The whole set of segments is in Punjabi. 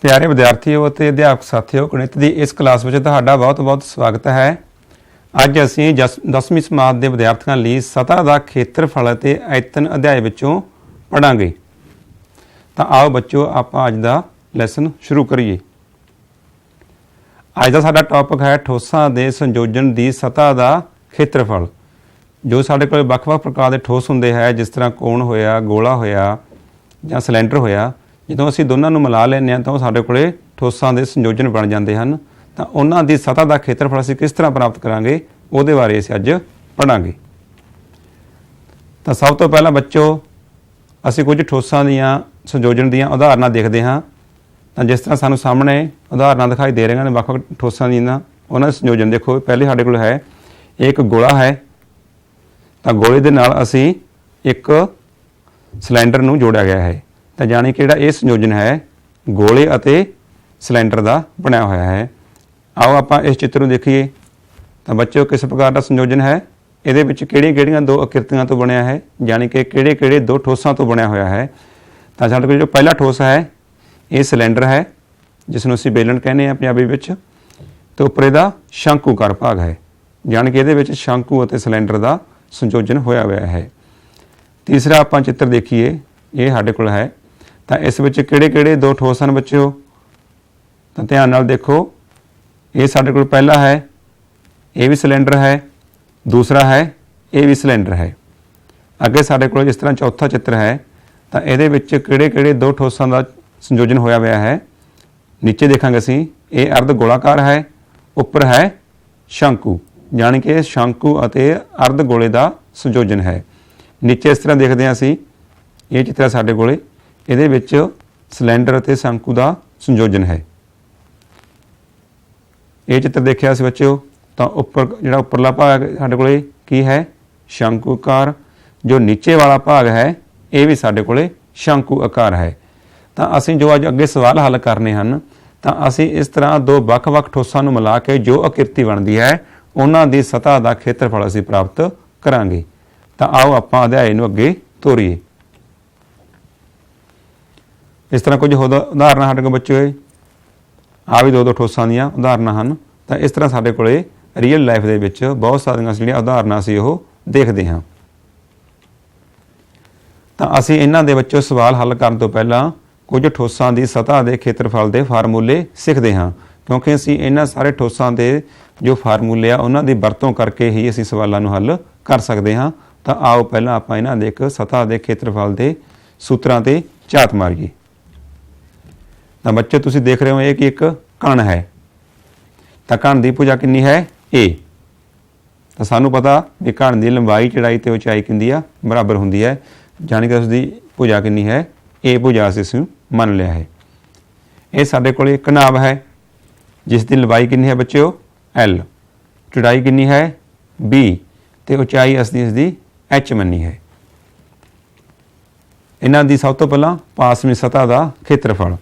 प्यारे विद्यार्थियों ਅਤੇ अध्यापक साथियों, गणित की इस क्लास में ਤੁਹਾਡਾ बहुत-बहुत स्वागत है। ਅੱਜ ਅਸੀਂ 10ਵੀਂ ਸਮਾਤ ਦੇ ਵਿਦਿਆਰਥੀਆਂ ਲਈ ਸਤ੍ਹਾ ਦਾ ਖੇਤਰਫਲ ਅਤੇ ਆਇਤਨ ਅਧਿਆਇ ਵਿੱਚੋਂ ਪੜਾਂਗੇ। ਤਾਂ ਆਓ ਬੱਚਿਓ ਆਪਾਂ ਅੱਜ ਦਾ ਲੈਸਨ ਸ਼ੁਰੂ ਕਰੀਏ। ਅੱਜ ਦਾ ਸਾਡਾ ਟੌਪਿਕ ਹੈ ਠੋਸਾਂ ਦੇ ਸੰਯੋਜਨ ਦੀ ਸਤ੍ਹਾ ਦਾ ਖੇਤਰਫਲ। ਜੋ ਸਾਡੇ ਕੋਲ ਵੱਖ-ਵੱਖ ਪ੍ਰਕਾਰ ਦੇ ਠੋਸ ਹੁੰਦੇ ਹੈ, ਜਿਸ ਤਰ੍ਹਾਂ ਕੋਣ ਹੋਇਆ, ਗੋਲਾ ਹੋਇਆ ਜਾਂ ਸਿਲੰਡਰ ਹੋਇਆ, ਜਦੋਂ ਅਸੀਂ ਦੋਨਾਂ ਨੂੰ ਮਿਲਾ ਲੈਂਦੇ ਹਾਂ ਤਾਂ ਉਹ ਸਾਡੇ ਕੋਲੇ ਠੋਸਾਂ ਦੇ ਸੰਯੋਜਨ ਬਣ ਜਾਂਦੇ ਹਨ। ਤਾਂ ਉਹਨਾਂ ਦੀ ਸਤ੍ਹਾ ਦਾ ਖੇਤਰਫਲ ਅਸੀਂ ਕਿਸ ਤਰ੍ਹਾਂ ਪ੍ਰਾਪਤ ਕਰਾਂਗੇ, ਉਹਦੇ ਬਾਰੇ ਅਸੀਂ ਅੱਜ ਪੜਾਂਗੇ। ਤਾਂ ਸਭ ਤੋਂ ਪਹਿਲਾਂ ਬੱਚੋ ਅਸੀਂ ਕੁਝ ਠੋਸਾਂ ਦੀਆਂ ਸੰਯੋਜਨ ਦੀਆਂ ਉਦਾਹਰਨਾਂ ਦੇਖਦੇ ਹਾਂ। ਤਾਂ ਜਿਸ ਤਰ੍ਹਾਂ ਸਾਨੂੰ ਸਾਹਮਣੇ ਉਦਾਹਰਨਾਂ ਦਿਖਾਈ ਦੇ ਰਹੀਆਂ ਨੇ ਵੱਖ-ਵੱਖ ਠੋਸਾਂ ਦੀਆਂ, ਉਹਨਾਂ ਦੇ ਸੰਯੋਜਨ ਦੇਖੋ। ਪਹਿਲੇ ਸਾਡੇ ਕੋਲ ਹੈ ਇੱਕ ਗੋਲਾ ਹੈ, ਤਾਂ ਗੋਲੇ ਦੇ ਨਾਲ ਅਸੀਂ ਇੱਕ ਸਿਲੰਡਰ ਨੂੰ ਜੋੜਿਆ ਗਿਆ ਹੈ। ਤਾਂ ਜਾਣੀ ਕਿ ਜਿਹੜਾ ਇਹ ਸੰਯੋਜਨ ਹੈ ਗੋਲੇ ਅਤੇ ਸਿਲੰਡਰ ਦਾ ਬਣਿਆ ਹੋਇਆ ਹੈ। ਆਓ ਆਪਾਂ ਇਸ ਚਿੱਤਰ ਨੂੰ ਦੇਖੀਏ। ਤਾਂ ਬੱਚਿਓ ਕਿਸ ਪ੍ਰਕਾਰ ਦਾ ਸੰਯੋਜਨ ਹੈ, ਇਹਦੇ ਵਿੱਚ ਕਿਹੜੀਆਂ-ਕਿਹੜੀਆਂ ਦੋ ਆਕ੍ਰਿਤੀਆਂ ਤੋਂ ਬਣਿਆ ਹੈ, ਜਾਣੀ ਕਿ ਕਿਹੜੇ-ਕਿਹੜੇ ਦੋ ਠੋਸਾਂ ਤੋਂ ਬਣਿਆ ਹੋਇਆ ਹੈ। ਤਾਂ ਸਾਡੇ ਕੋਲ ਜੋ ਪਹਿਲਾ ਠੋਸ ਹੈ ਇਹ ਸਿਲੰਡਰ ਹੈ, ਜਿਸ ਨੂੰ ਅਸੀਂ ਬੇਲਣ ਕਹਿੰਦੇ ਹਾਂ ਪੰਜਾਬੀ ਵਿੱਚ। ਤੇ ਉੱਪਰ ਇਹਦਾ ਸ਼ੰਕੂਕਾਰ ਭਾਗ ਹੈ, ਜਾਣੀ ਕਿ ਇਹਦੇ ਵਿੱਚ ਸ਼ੰਕੂ ਅਤੇ ਸਿਲੰਡਰ ਦਾ ਸੰਯੋਜਨ ਹੋਇਆ ਹੋਇਆ ਹੈ। ਤੀਸਰਾ ਆਪਾਂ ਚਿੱਤਰ ਦੇਖੀਏ, ਇਹ ਸਾਡੇ ਕੋਲ ਹੈ। ਤਾਂ ਇਸ ਵਿੱਚ ਕਿਹੜੇ-ਕਿਹੜੇ ਦੋ ਠੋਸ ਹਨ ਬੱਚਿਓ, ਤਾਂ ਧਿਆਨ ਨਾਲ ਦੇਖੋ। ਇਹ ਸਾਡੇ ਕੋਲ ਪਹਿਲਾ ਹੈ, ਇਹ ਵੀ ਸਿਲੰਡਰ ਹੈ। ਦੂਸਰਾ ਹੈ, ਇਹ ਵੀ ਸਿਲੰਡਰ ਹੈ। ਅੱਗੇ ਸਾਡੇ ਕੋਲ ਜਿਸ ਤਰ੍ਹਾਂ ਚੌਥਾ ਚਿੱਤਰ ਹੈ, ਤਾਂ ਇਹਦੇ ਵਿੱਚ ਕਿਹੜੇ-ਕਿਹੜੇ ਦੋ ਠੋਸਾਂ ਦਾ ਸੰਯੋਜਨ ਹੋਇਆ ਹੋਇਆ ਹੈ। ਨੀਚੇ ਦੇਖਾਂਗੇ ਅਸੀਂ, ਇਹ ਅਰਧ ਗੋਲਾਕਾਰ ਹੈ, ਉੱਪਰ ਹੈ ਸ਼ੰਕੂ, ਜਾਣੀ ਕਿ ਸ਼ੰਕੂ ਅਤੇ ਅਰਧ ਗੋਲੇ ਦਾ ਸੰਯੋਜਨ ਹੈ। ਨੀਚੇ ਇਸ ਤਰ੍ਹਾਂ ਦੇਖਦੇ ਹਾਂ ਅਸੀਂ, ਇਹ ਚਿੱਤਰ ਸਾਡੇ ਕੋਲੇ, ਇਹਦੇ ਵਿੱਚ ਸਿਲੰਡਰ ਅਤੇ ਸ਼ੰਕੂ ਦਾ ਸੰਯੋਜਨ ਹੈ। ਇਹ ਚਿੱਤਰ ਦੇਖਿਆ ਸੀ ਬੱਚਿਓ। ਤਾਂ ਉੱਪਰ ਜਿਹੜਾ ਉੱਪਰਲਾ ਭਾਗ ਸਾਡੇ ਕੋਲੇ ਕੀ ਹੈ, ਸ਼ੰਕੂ ਆਕਾਰ। ਜੋ ਨੀਚੇ ਵਾਲਾ ਭਾਗ ਹੈ ਇਹ ਵੀ ਸਾਡੇ ਕੋਲੇ ਸ਼ੰਕੂ ਆਕਾਰ ਹੈ। ਤਾਂ ਅਸੀਂ ਜੋ ਅੱਜ ਅੱਗੇ ਸਵਾਲ ਹੱਲ ਕਰਨੇ ਹਨ, ਤਾਂ ਅਸੀਂ ਇਸ ਤਰ੍ਹਾਂ ਦੋ ਵੱਖ-ਵੱਖ ਠੋਸਾਂ ਨੂੰ ਮਿਲਾ ਕੇ ਜੋ ਆਕ੍ਰਿਤੀ ਬਣਦੀ ਹੈ ਉਹਨਾਂ ਦੀ ਸਤ੍ਹਾ ਦਾ ਖੇਤਰਫਲ ਅਸੀਂ ਪ੍ਰਾਪਤ ਕਰਾਂਗੇ। ਤਾਂ ਆਓ ਆਪਾਂ ਅਧਿਆਇ ਨੂੰ ਅੱਗੇ ਤੋਰੀਏ। ਇਸ ਤਰ੍ਹਾਂ ਕੁਝ ਉਦਾਹਰਨਾਂ ਸਾਡੇ ਕੋਲ ਬੱਚਿਓ, ਆ ਵੀ ਦੋ ਠੋਸਾਂ ਦੀਆਂ ਉਦਾਹਰਨਾਂ ਹਨ। ਤਾਂ ਇਸ ਤਰ੍ਹਾਂ ਸਾਡੇ ਕੋਲੇ ਰੀਅਲ ਲਾਈਫ ਦੇ ਵਿੱਚ ਬਹੁਤ ਸਾਰੀਆਂ ਜਿਹੜੀਆਂ ਉਦਾਹਰਨਾਂ ਅਸੀਂ ਉਹ ਦੇਖਦੇ ਹਾਂ। ਤਾਂ ਅਸੀਂ ਇਹਨਾਂ ਦੇ ਵਿੱਚੋਂ ਸਵਾਲ ਹੱਲ ਕਰਨ ਤੋਂ ਪਹਿਲਾਂ ਕੁਝ ਠੋਸਾਂ ਦੀ ਸਤ੍ਹਾ ਦੇ ਖੇਤਰਫਲ ਦੇ ਫਾਰਮੂਲੇ ਸਿੱਖਦੇ ਹਾਂ, ਕਿਉਂਕਿ ਅਸੀਂ ਇਹਨਾਂ ਸਾਰੇ ਠੋਸਾਂ ਦੇ ਜੋ ਫਾਰਮੂਲੇ ਆ ਉਹਨਾਂ ਦੀ ਵਰਤੋਂ ਕਰਕੇ ਹੀ ਅਸੀਂ ਸਵਾਲਾਂ ਨੂੰ ਹੱਲ ਕਰ ਸਕਦੇ ਹਾਂ। ਤਾਂ ਆਓ ਪਹਿਲਾਂ ਆਪਾਂ ਇਹਨਾਂ ਦੇ ਇੱਕ ਸਤ੍ਹਾ ਦੇ ਖੇਤਰਫਲ ਦੇ ਸੂਤਰਾਂ ਤੇ ਝਾਤ ਮਾਰੀਏ। ਤਾਂ ਬੱਚੇ ਤੁਸੀਂ ਦੇਖ ਰਹੇ ਹੋ ਇਹ ਕਿ ਇੱਕ ਕਣ ਹੈ। ਤਾਂ ਕਣ ਦੀ ਭੁਜਾ ਕਿੰਨੀ ਹੈ, a। ਤਾਂ ਸਾਨੂੰ ਪਤਾ ਵੀ ਕਣ ਦੀ ਲੰਬਾਈ, ਚੌੜਾਈ ਤੇ ਉਚਾਈ ਕਿੰਨੀ ਆ, ਬਰਾਬਰ ਹੁੰਦੀ ਹੈ, ਜਾਣੀ ਕਿ ਉਸਦੀ ਭੁਜਾ ਕਿੰਨੀ ਹੈ, a ਭੁਜਾ ਅਸੀਂ ਇਸਨੂੰ ਮੰਨ ਲਿਆ ਹੈ। ਇਹ ਸਾਡੇ ਕੋਲ ਇੱਕ ਨਾਭ ਹੈ, ਜਿਸ ਦੀ ਲੰਬਾਈ ਕਿੰਨੀ ਹੈ ਬੱਚਿਓ, l, ਚੌੜਾਈ ਕਿੰਨੀ ਹੈ, b, ਤੇ ਉਚਾਈ ਅਸੀਂ ਇਸਦੀ h ਮੰਨੀ ਹੈ। ਇਹਨਾਂ ਦੀ ਸਭ ਤੋਂ ਪਹਿਲਾਂ ਪਾਸਵੀਂ ਸਤ੍ਹਾ ਦਾ ਖੇਤਰਫਲ।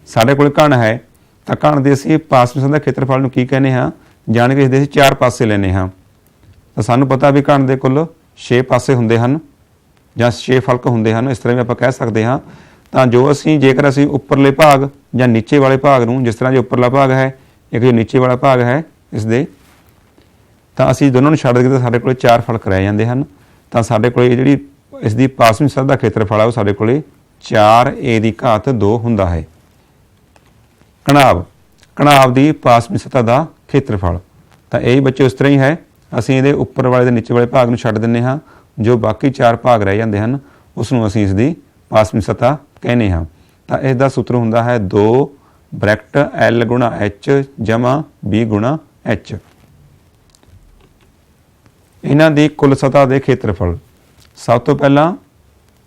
ਸਾਡੇ ਕੋਲ ਕਣ ਹੈ, ਤਾਂ ਕਣ ਦੇ ਅਸੀਂ ਪਾਸਵੀਂ ਸਤ੍ਹਾ ਦੇ ਖੇਤਰਫਲ ਨੂੰ ਕੀ ਕਹਿੰਦੇ ਹਾਂ, ਜਾਣ ਕੇ ਇਸਦੇ ਅਸੀਂ ਚਾਰ ਪਾਸੇ ਲੈਂਦੇ ਹਾਂ। ਤਾਂ ਸਾਨੂੰ ਪਤਾ ਵੀ ਕਣ ਦੇ ਕੁੱਲ 6 ਪਾਸੇ ਹੁੰਦੇ ਹਨ ਜਾਂ 6 ਫਲਕ ਹੁੰਦੇ ਹਨ, ਇਸ ਤਰ੍ਹਾਂ ਵੀ ਆਪਾਂ ਕਹਿ ਸਕਦੇ ਹਾਂ। ਤਾਂ ਜੋ ਅਸੀਂ ਜੇਕਰ ਅਸੀਂ ਉੱਪਰਲੇ ਭਾਗ ਜਾਂ ਨੀਚੇ ਵਾਲੇ ਭਾਗ ਨੂੰ, ਜਿਸ ਤਰ੍ਹਾਂ ਜੇ ਉੱਪਰਲਾ ਭਾਗ ਹੈ, ਇੱਕ ਜੋ ਨੀਚੇ ਵਾਲਾ ਭਾਗ ਹੈ ਇਸਦੇ, ਤਾਂ ਅਸੀਂ ਦੋਨਾਂ ਨੂੰ ਛੱਡ ਕੇ ਤਾਂ ਸਾਡੇ ਕੋਲ 4 ਫਲਕ ਰਹਿ ਜਾਂਦੇ ਹਨ। ਤਾਂ ਸਾਡੇ ਕੋਲ ਜਿਹੜੀ ਇਸਦੀ ਪਾਸਵੀਂ ਸਤ੍ਹਾ ਦਾ ਖੇਤਰਫਲ ਹੈ ਉਹ ਸਾਡੇ ਕੋਲ 4a ਦੀ ਘਾਤ 2 ਹੁੰਦਾ ਹੈ। ਕਣਾਬ ਦੀ ਪਾਸਵੀਂ ਸਤ੍ਹਾ ਦਾ ਖੇਤਰਫਲ। ਤਾਂ ਇਹ ਬੱਚੇ ਉਸ ਤਰ੍ਹਾਂ ਹੀ ਹੈ, ਅਸੀਂ ਇਹਦੇ ਉੱਪਰ ਵਾਲੇ ਤੇ ਨੀਚੇ ਵਾਲੇ ਭਾਗ ਨੂੰ ਛੱਡ ਦਿੰਦੇ ਹਾਂ, ਜੋ ਬਾਕੀ 4 ਭਾਗ ਰਹਿ ਜਾਂਦੇ ਹਨ ਉਸ ਨੂੰ ਅਸੀਂ ਇਸਦੀ ਪਾਸਵੀਂ ਸਤ੍ਹਾ ਕਹਿੰਦੇ ਹਾਂ। ਤਾਂ ਇਸ ਦਾ ਸੂਤਰ ਹੁੰਦਾ ਹੈ 2 ਬ੍ਰੈਕਟ l ਗੁਣਾ h ਜਮਾ b ਗੁਣਾ h। ਇਹਨਾਂ ਦੀ ਕੁੱਲ ਸਤ੍ਹਾ ਦੇ ਖੇਤਰਫਲ। ਸਭ ਤੋਂ ਪਹਿਲਾਂ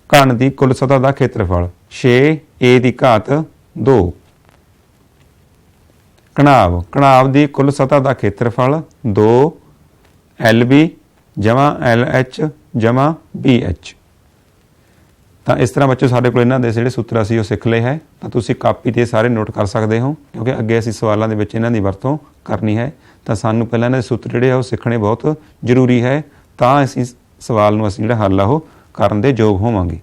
ਕਣ ਦੀ ਕੁੱਲ ਸਤ੍ਹਾ ਦਾ ਖੇਤਰਫਲ 6a ਦੀ ਘਾਤ 2। ਕਣਾਬ ਦੀ ਕੁੱਲ ਸਤ੍ਹਾ ਦਾ ਖੇਤਰਫਲ 2 lb ਜਮਾ lh ਜਮਾ bh। ਤਾਂ ਇਸ ਤਰ੍ਹਾਂ ਬੱਚੇ ਸਾਡੇ ਕੋਲ ਇਹਨਾਂ ਦੇ ਜਿਹੜੇ ਸੂਤਰ ਅਸੀਂ ਉਹ ਸਿੱਖ ਲਏ ਹੈ। ਤਾਂ ਤੁਸੀਂ ਕਾਪੀ 'ਤੇ ਸਾਰੇ ਨੋਟ ਕਰ ਸਕਦੇ ਹੋ, ਕਿਉਂਕਿ ਅੱਗੇ ਅਸੀਂ ਸਵਾਲਾਂ ਦੇ ਵਿੱਚ ਇਹਨਾਂ ਦੀ ਵਰਤੋਂ ਕਰਨੀ ਹੈ। ਤਾਂ ਸਾਨੂੰ ਪਹਿਲਾਂ ਇਹਨਾਂ ਦੇ ਸੂਤਰ ਜਿਹੜੇ ਆ ਉਹ ਸਿੱਖਣੇ ਬਹੁਤ ਜ਼ਰੂਰੀ ਹੈ, ਤਾਂ ਅਸੀਂ ਸਵਾਲ ਨੂੰ ਅਸੀਂ ਜਿਹੜਾ ਹੱਲ ਆ ਉਹ ਕਰਨ ਦੇ ਯੋਗ ਹੋਵਾਂਗੇ।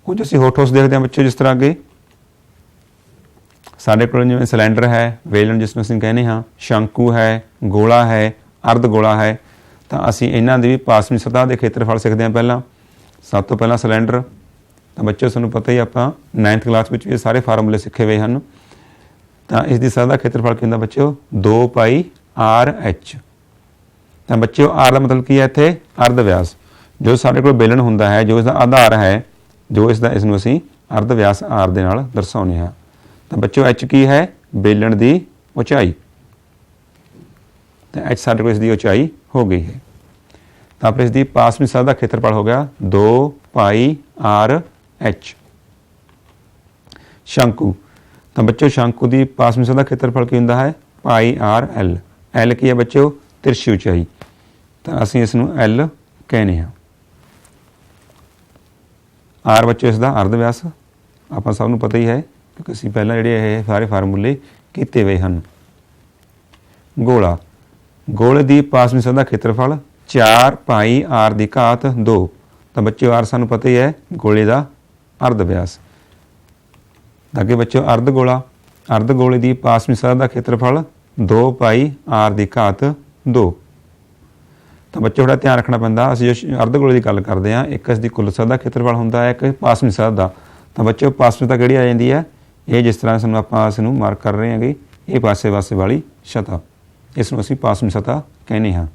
ਕੁਝ ਅਸੀਂ ਹੋਰ ਠੋਸ ਦੇਖਦੇ ਹਾਂ ਬੱਚੇ, ਜਿਸ ਤਰ੍ਹਾਂ ਅੱਗੇ ਸਾਡੇ ਕੋਲ ਜਿਵੇਂ ਸਿਲੰਡਰ ਹੈ, ਵੇਲਣ ਜਿਸ ਨੂੰ ਅਸੀਂ ਕਹਿੰਦੇ ਹਾਂ, ਸ਼ੰਕੂ ਹੈ, ਗੋਲਾ ਹੈ, ਅਰਧ ਗੋਲਾ ਹੈ। ਤਾਂ ਅਸੀਂ ਇਹਨਾਂ ਦੀ ਵੀ ਪਾਸਵੀਂ ਸਤ੍ਹਾ ਦੇ ਖੇਤਰਫਲ ਸਿੱਖਦੇ ਹਾਂ। ਪਹਿਲਾਂ ਸਭ ਤੋਂ ਪਹਿਲਾਂ ਸਿਲੰਡਰ, ਤਾਂ ਬੱਚੇ ਤੁਹਾਨੂੰ ਪਤਾ ਹੀ ਆਪਾਂ 9th ਕਲਾਸ ਵਿੱਚ ਵੀ ਇਹ ਸਾਰੇ ਫਾਰਮੂਲੇ ਸਿੱਖੇ ਹੋਏ ਹਨ। ਤਾਂ ਇਸ ਦੀ ਸਤ੍ਹਾ ਦਾ ਖੇਤਰਫਲ ਕੀ ਹੁੰਦਾ ਬੱਚਿਓ, 2 ਪਾਈ RH। ਤਾਂ ਬੱਚਿਓ ਆਰ ਦਾ ਮਤਲਬ ਕੀ ਹੈ ਇੱਥੇ, ਅਰਧ ਵਿਆਸ। ਜੋ ਸਾਡੇ ਕੋਲ ਬੇਲਣ ਹੁੰਦਾ ਹੈ, ਜੋ ਇਸਦਾ ਆਧਾਰ ਹੈ, ਜੋ ਇਸ ਨੂੰ ਅਸੀਂ ਅਰਧ ਵਿਆਸ ਆਰ ਦੇ ਨਾਲ ਦਰਸਾਉਂਦੇ ਹਾਂ। ਤਾਂ ਬੱਚਿਓ H ਕੀ ਹੈ, ਬੇਲਣ ਦੀ ਉਚਾਈ। ਤਾਂ H ਸਾਡੇ ਕੋਲ ਇਸ ਦੀ ਉਚਾਈ ਹੋ ਗਈ ਹੈ। ਤਾਂ ਫਿਰ ਇਸ ਦੀ ਪਾਸਵੀਂ ਸਤ੍ਹਾ ਦਾ ਖੇਤਰਫਲ ਹੋ ਗਿਆ 2 ਪਾਈ RH। ਸ਼ੰਕੂ, ਤਾਂ ਬੱਚਿਓ ਸ਼ੰਕੂ ਦੀ ਪਾਸਵੀਂ ਸਤ੍ਹਾ ਦਾ ਖੇਤਰਫਲ ਕੀ ਹੁੰਦਾ ਹੈ, ਪਾਈ RL। L ਕੀ ਹੈ ਬੱਚਿਓ, ਤਿਰਛੀ ਉਚਾਈ। ਤਾਂ ਅਸੀਂ ਇਸ ਨੂੰ L ਕਹਿੰਦੇ ਹਾਂ। R ਬੱਚਿਓ ਇਸ ਦਾ ਅਰਧ ਵਿਆਸ, ਆਪਾਂ ਸਭ ਨੂੰ ਪਤਾ ਹੀ ਹੈ ਕਿਉਂਕਿ ਅਸੀਂ ਪਹਿਲਾਂ ਜਿਹੜੇ ਇਹ ਸਾਰੇ ਫਾਰਮੂਲੇ ਕੀਤੇ ਹੋਏ ਹਨ। ਗੋਲਾ, ਗੋਲੇ ਦੀ ਪਾਸਵੀਂ ਸਤ੍ਹਾ ਦਾ ਖੇਤਰਫਲ 4 ਪਾਈ R ਦੀ ਘਾਤ 2। ਤਾਂ ਬੱਚਿਓ R ਸਾਨੂੰ ਪਤਾ ਹੀ ਹੈ ਗੋਲੇ ਦਾ ਅਰਧ ਵਿਆਸ। ਅੱਗੇ ਬੱਚਿਓ ਅਰਧ ਗੋਲਾ, ਅਰਧ ਗੋਲੇ ਦੀ ਪਾਸਵੀਂ ਸਤ੍ਹਾ ਦਾ ਖੇਤਰਫਲ 2 ਪਾਈ R ਦੀ ਘਾਤ 2। ਤਾਂ ਬੱਚੇ ਥੋੜ੍ਹਾ ਧਿਆਨ ਰੱਖਣਾ ਪੈਂਦਾ, ਅਸੀਂ ਜੋ ਅਰਧ ਗੋਲੇ ਦੀ ਗੱਲ ਕਰਦੇ ਹਾਂ, ਇੱਕ ਇਸ ਦੀ ਕੁੱਲ ਸਤ੍ਹਾ ਦਾ ਖੇਤਰਫਲ ਹੁੰਦਾ ਹੈ, ਇੱਕ ਪਾਸਵੀਂ ਸਤ੍ਹਾ ਦਾ। ਤਾਂ ਬੱਚੇ ਪਾਸਵੀਂ ਸਤ੍ਹਾ ਕਿਹੜੀ ਆ ਜਾਂਦੀ ਹੈ, ਇਹ ਜਿਸ ਤਰ੍ਹਾਂ ਸਾਨੂੰ ਆਪਾਂ ਇਸ ਨੂੰ ਮਾਰਕ ਕਰ ਰਹੇ ਹਾਂਗੇ, ਇਹ ਪਾਸੇ ਵਾਲੀ ਸਤ੍ਹਾ, ਇਸ ਨੂੰ ਅਸੀਂ ਪਾਸਵੀਂ ਸਤ੍ਹਾ ਕਹਿੰਦੇ ਹਾਂ।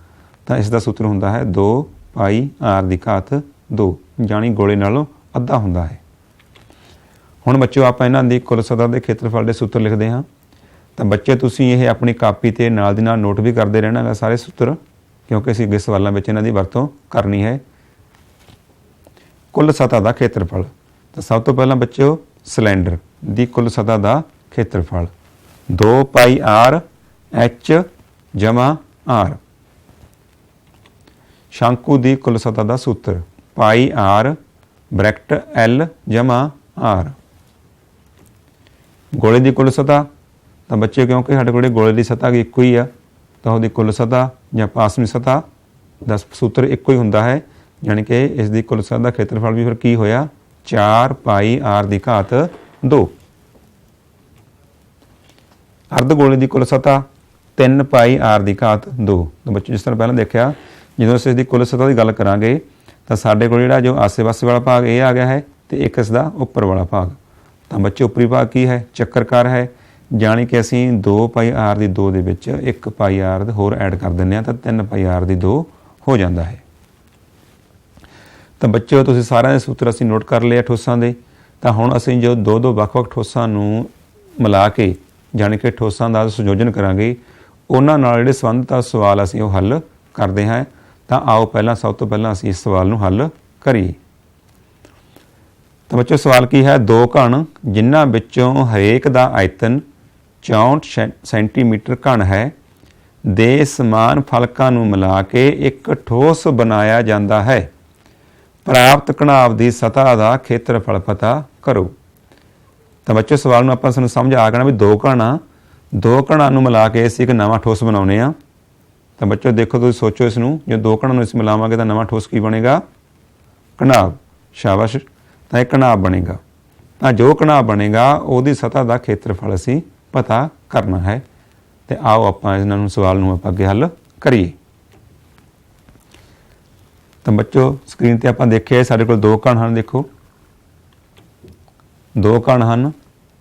ਤਾਂ ਇਸ ਦਾ ਸੂਤਰ ਹੁੰਦਾ ਹੈ 2 ਪਾਈ R ਦੀ ਘਾਤ 2, ਜਾਣੀ ਗੋਲੇ ਨਾਲੋਂ ਅੱਧਾ ਹੁੰਦਾ ਹੈ। ਹੁਣ ਬੱਚਿਓ ਆਪਾਂ ਇਹਨਾਂ ਦੀ ਕੁੱਲ ਸਤ੍ਹਾ ਦੇ ਖੇਤਰਫਲ ਦੇ ਸੂਤਰ ਲਿਖਦੇ ਹਾਂ। ਤਾਂ ਬੱਚੇ ਤੁਸੀਂ ਇਹ ਆਪਣੀ ਕਾਪੀ 'ਤੇ ਨਾਲ ਦੀ ਨਾਲ ਨੋਟ ਵੀ ਕਰਦੇ ਰਹਿਣਾ ਗਾ ਸਾਰੇ ਸੂਤਰ, ਕਿਉਂਕਿ ਅਸੀਂ ਅੱਗੇ ਸਵਾਲਾਂ ਵਿੱਚ ਇਹਨਾਂ ਦੀ ਵਰਤੋਂ ਕਰਨੀ ਹੈ। ਕੁੱਲ ਸਤ੍ਹਾ ਦਾ ਖੇਤਰਫਲ, ਤਾਂ ਸਭ ਤੋਂ ਪਹਿਲਾਂ ਬੱਚਿਓ ਸਿਲੰਡਰ ਦੀ ਕੁੱਲ ਸਤ੍ਹਾ ਦਾ ਖੇਤਰਫਲ 2 ਪਾਈ RH ਜਮਾ R। ਸ਼ੰਕੂ ਦੀ ਕੁੱਲ ਸਤ੍ਹਾ ਦਾ ਸੂਤਰ ਪਾਈ R ਬ੍ਰੈਕਟ L ਜਮਾ R। ਗੋਲੇ ਦੀ ਕੁੱਲ ਸਤ੍ਹਾ, ਤਾਂ ਬੱਚੇ ਕਿਉਂਕਿ ਸਾਡੇ ਕੋਲ ਗੋਲੇ ਦੀ ਸਤ੍ਹਾ ਇੱਕੋ ਹੀ ਆ, ਤਾਂ ਉਹਦੀ ਕੁੱਲ ਸਤ੍ਹਾ ਜਾਂ ਪਾਸਵੀਂ ਸਤ੍ਹਾ ਦਾ ਸੂਤਰ ਇੱਕੋ ਹੀ ਹੁੰਦਾ ਹੈ, ਯਾਨੀ ਕਿ ਇਸ ਦੀ ਕੁੱਲ ਸਤ੍ਹਾ ਦਾ ਖੇਤਰਫਲ ਵੀ ਫਿਰ ਕੀ ਹੋਇਆ, 4 ਪਾਈ R ਦੀ ਘਾਤ 2। ਅਰਧ ਗੋਲੇ ਦੀ ਕੁੱਲ ਸਤ੍ਹਾ 3 ਪਾਈ R ਦੀ ਘਾਤ 2। ਤਾਂ ਬੱਚੇ ਜਿਸ ਤਰ੍ਹਾਂ ਪਹਿਲਾਂ ਦੇਖਿਆ, ਜਦੋਂ ਅਸੀਂ ਇਸ ਦੀ ਕੁੱਲ ਸਤ੍ਹਾ ਦੀ ਗੱਲ ਕਰਾਂਗੇ ਤਾਂ ਸਾਡੇ ਕੋਲ ਜਿਹੜਾ ਜੋ ਆਸੇ-ਪਾਸੇ ਵਾਲਾ ਭਾਗ ਇਹ ਆ ਗਿਆ ਹੈ, ਤੇ ਇੱਕ ਇਸ ਦਾ ਉੱਪਰ ਵਾਲਾ ਭਾਗ। ਤਾਂ ਬੱਚੇ ਉੱਪਰੀ ਭਾਗ ਕੀ ਹੈ, ਚੱਕਰਕਾਰ ਹੈ, ਜਾਣੀ ਕਿ ਅਸੀਂ 2 ਪਾਈ R ਦੀ 2 ਦੇ ਵਿੱਚ 1 ਪਾਈ R ਹੋਰ ਐਡ ਕਰ ਦਿੰਦੇ ਹਾਂ, ਤਾਂ 3 ਪਾਈ R ਦੀ 2 ਹੋ ਜਾਂਦਾ ਹੈ। ਤਾਂ ਬੱਚਿਓ ਤੁਸੀਂ ਸਾਰਿਆਂ ਦੇ ਸੂਤਰ ਅਸੀਂ ਨੋਟ ਕਰ ਲਏ ਠੋਸਾਂ ਦੇ। ਤਾਂ ਹੁਣ ਅਸੀਂ ਜੋ ਦੋ ਵੱਖ-ਵੱਖ ਠੋਸਾਂ ਨੂੰ ਮਿਲਾ ਕੇ ਜਾਣੀ ਕਿ ਠੋਸਾਂ ਦਾ ਸੰਯੋਜਨ ਕਰਾਂਗੇ, ਉਹਨਾਂ ਨਾਲ ਜਿਹੜੇ ਸੰਬੰਧਿਤ ਸਵਾਲ ਅਸੀਂ ਉਹ ਹੱਲ ਕਰਦੇ ਹਾਂ। ਤਾਂ ਆਓ ਸਭ ਤੋਂ ਪਹਿਲਾਂ ਅਸੀਂ ਇਸ ਸਵਾਲ ਨੂੰ ਹੱਲ ਕਰੀਏ। ਤਾਂ ਬੱਚੋ ਸਵਾਲ ਕੀ ਹੈ, 2 ਘਣ ਜਿਨ੍ਹਾਂ ਵਿੱਚੋਂ ਹਰੇਕ ਦਾ ਆਇਤਨ 64 ਸੈਂਟੀਮੀਟਰ ਘਣ ਹੈ ਦੇ ਸਮਾਨ ਫਲਕਾਂ ਨੂੰ ਮਿਲਾ ਕੇ ਇੱਕ ਠੋਸ ਬਣਾਇਆ ਜਾਂਦਾ ਹੈ। ਪ੍ਰਾਪਤ ਘਣਾਵ ਦੀ ਸਤ੍ਹਾ ਦਾ ਖੇਤਰਫਲ ਪਤਾ ਕਰੋ। ਤਾਂ ਬੱਚੋ ਸਵਾਲ ਨੂੰ ਆਪਾਂ ਸਾਨੂੰ ਸਮਝ ਆ ਗਿਆ ਵੀ 2 ਘਣਾਂ ਨੂੰ ਮਿਲਾ ਕੇ ਅਸੀਂ ਇੱਕ ਨਵਾਂ ਠੋਸ ਬਣਾਉਂਦੇ ਹਾਂ। ਤਾਂ ਬੱਚੋ ਦੇਖੋ, ਤੁਸੀਂ ਸੋਚੋ ਇਸ ਨੂੰ, ਜੇ 2 ਘਣਾਂ ਨੂੰ ਅਸੀਂ ਮਿਲਾਵਾਂਗੇ ਤਾਂ ਨਵਾਂ ਠੋਸ ਕੀ ਬਣੇਗਾ, ਘਣਾਵ। ਸ਼ਾਬਾਸ਼। ਤਾਂ ਇਹ ਘਣਾਵ ਬਣੇਗਾ। ਤਾਂ ਜੋ ਘਣਾਵ ਬਣੇਗਾ ਉਹਦੀ ਸਤ੍ਹਾ ਦਾ ਖੇਤਰਫਲ ਅਸੀਂ ਪਤਾ ਕਰਨਾ ਹੈ। ਤੇ ਆਓ ਆਪਾਂ ਇਹਨਾਂ ਨੂੰ ਸਵਾਲ ਨੂੰ ਆਪਾਂ ਅੱਗੇ ਹੱਲ ਕਰੀਏ। ਤਾਂ ਬੱਚੋ ਸਕਰੀਨ ਤੇ ਆਪਾਂ ਦੇਖਿਆ ਸਾਡੇ ਕੋਲ 2 ਘਣ ਹਨ। ਦੇਖੋ 2 ਘਣ ਹਨ,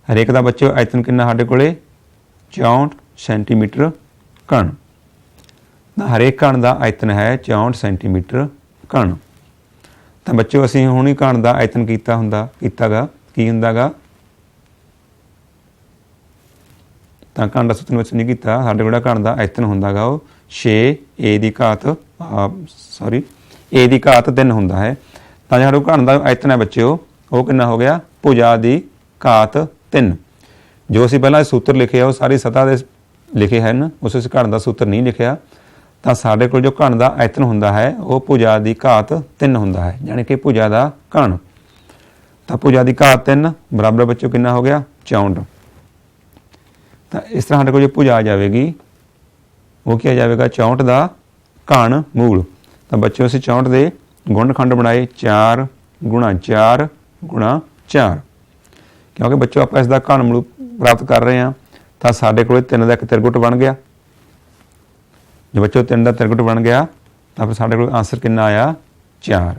ਹਰੇਕ ਦਾ ਬੱਚੋ ਆਇਤਨ ਕਿੰਨਾ ਸਾਡੇ ਕੋਲੇ 64 ਸੈਂਟੀਮੀਟਰ ਘਣ। ਹਰੇਕ ਘਣ ਦਾ ਆਇਤਨ ਹੈ 64 ਸੈਂਟੀਮੀਟਰ ਘਣ। ਤਾਂ ਬੱਚੋ ਅਸੀਂ ਹੁਣ ਹੀ ਘਣ ਦਾ ਆਇਤਨ ਕੀਤਾਗਾ ਕੀ ਹੁੰਦਾਗਾ, ਤਾਂ ਘਣ ਦਾ ਸੂਤਰ ਵਿੱਚ ਨਹੀਂ ਕੀਤਾ, ਸਾਡੇ ਕੋਲ ਘਣ ਦਾ ਆਇਤਨ ਹੁੰਦਾਗਾ ਉਹ 6 A ਦੀ ਘਾਤ 3 ਹੁੰਦਾ ਹੈ। ਤਾਂ ਜਿਹੜਾ ਘਣ ਦਾ ਆਇਤਨ ਹੈ ਬੱਚਿਓ ਉਹ ਕਿੰਨਾ ਹੋ ਗਿਆ, ਭੁਜਾ ਦੀ ਘਾਤ 3। ਜੋ ਅਸੀਂ ਪਹਿਲਾਂ ਸੂਤਰ ਲਿਖੇ ਉਹ ਸਾਰੀ ਸਤ੍ਹਾ ਦੇ ਲਿਖੇ ਹਨ, ਉਸ ਵਿੱਚ ਘਣ ਦਾ ਸੂਤਰ ਨਹੀਂ ਲਿਖਿਆ। ਤਾਂ ਸਾਡੇ ਕੋਲ ਜੋ ਘਣ ਦਾ ਆਇਤਨ ਹੁੰਦਾ ਹੈ ਉਹ ਭੁਜਾ ਦੀ ਘਾਤ 3 ਹੁੰਦਾ ਹੈ, ਯਾਨੀ ਕਿ ਭੁਜਾ ਦਾ ਘਣ। ਤਾਂ ਭੁਜਾ ਦੀ ਘਾਤ 3 ਬਰਾਬਰ ਬੱਚੋ ਕਿੰਨਾ ਹੋ ਗਿਆ, 64। ਤਾਂ ਇਸ ਤਰ੍ਹਾਂ ਸਾਡੇ ਕੋਲ ਜੋ ਭੁਜਾ ਆ ਜਾਵੇਗੀ ਉਹ ਕੀ ਆ ਜਾਵੇਗਾ, 64 ਦਾ ਘਣ ਮੂਲ। ਤਾਂ ਬੱਚਿਓ ਅਸੀਂ 64 ਦੇ ਗੁਣਨਖੰਡ ਬਣਾਏ, 4 × 4 गुणा 4, क्योंकि बच्चों आप इसका घनमूल प्राप्त कर रहे हैं तो साढ़े को 3 का एक त्रिगुट बन गया। जो बच्चों 3 का त्रिगुट बन गया तो फिर साढ़े को आंसर कितना आया 4,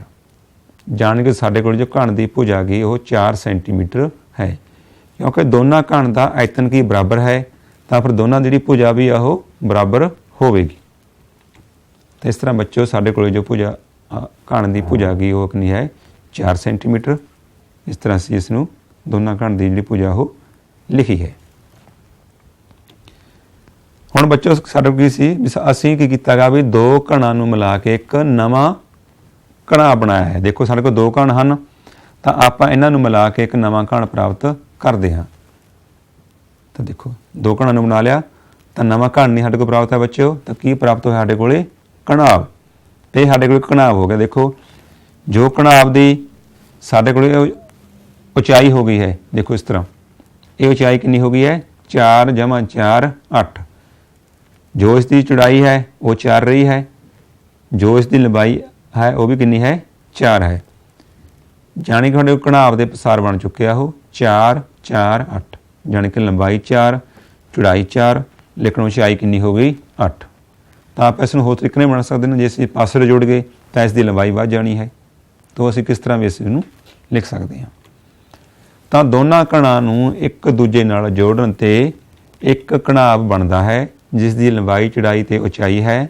जान के साढ़े को जो घन की भुजा गई वो 4 सेंटीमीटर है, क्योंकि दोनों घन का आयतन की बराबर है तो फिर दोनों की भुजा भी वो बराबर होगी। तो इस तरह बच्चों साढ़े को जो भुजा घन की भुजा गई वो कितनी है 4 सेंटीमीटर। इस तरह से इसनों दोनों घन की जी भुजा वो लिखी है। हुण बच्चों साडे की सी असीं की कीता गा भी दो घणां नूं मिला के एक नवां घणा बनाया है। देखो साडे कोल दो घण हन तो आपां इन्हां नूं मिला के एक नवां घण प्राप्त करते हैं। तो देखो दो घणां नूं बना लिया तो नवां घण नहीं साडे कोल प्राप्त है बच्चों, तो की प्राप्त होया साडे कोले घणाव। ये साडे कोल घणाव हो गया। देखो जो घणाव दी साडे कोले उचाई हो गई है, देखो इस तरह ये उचाई कितनी हो गई है 4 जमा 4 8। जो इसकी चौड़ाई है वो 4 रही है, जो इसकी लंबाई है वो भी कितनी है 4 है। जानी कि घणाव के पसार बन चुके हो 4 4 8, जानी कि लंबाई 4 चौड़ाई 4 लेकिन उचाई कितनी हो गई 8। तो आप इसमें होर तरीके बना सकते हैं, जे असीं पासे जोड़ गए तो इसकी लंबाई बढ़ जानी है। तो असीं किस तरह भी इसनूं लिख सकते हैं। तो दोनों घणां नूं एक दूजे नाल जोड़न ते एक घणाव बनता है जिसकी लंबाई चौड़ाई ते उचाई है।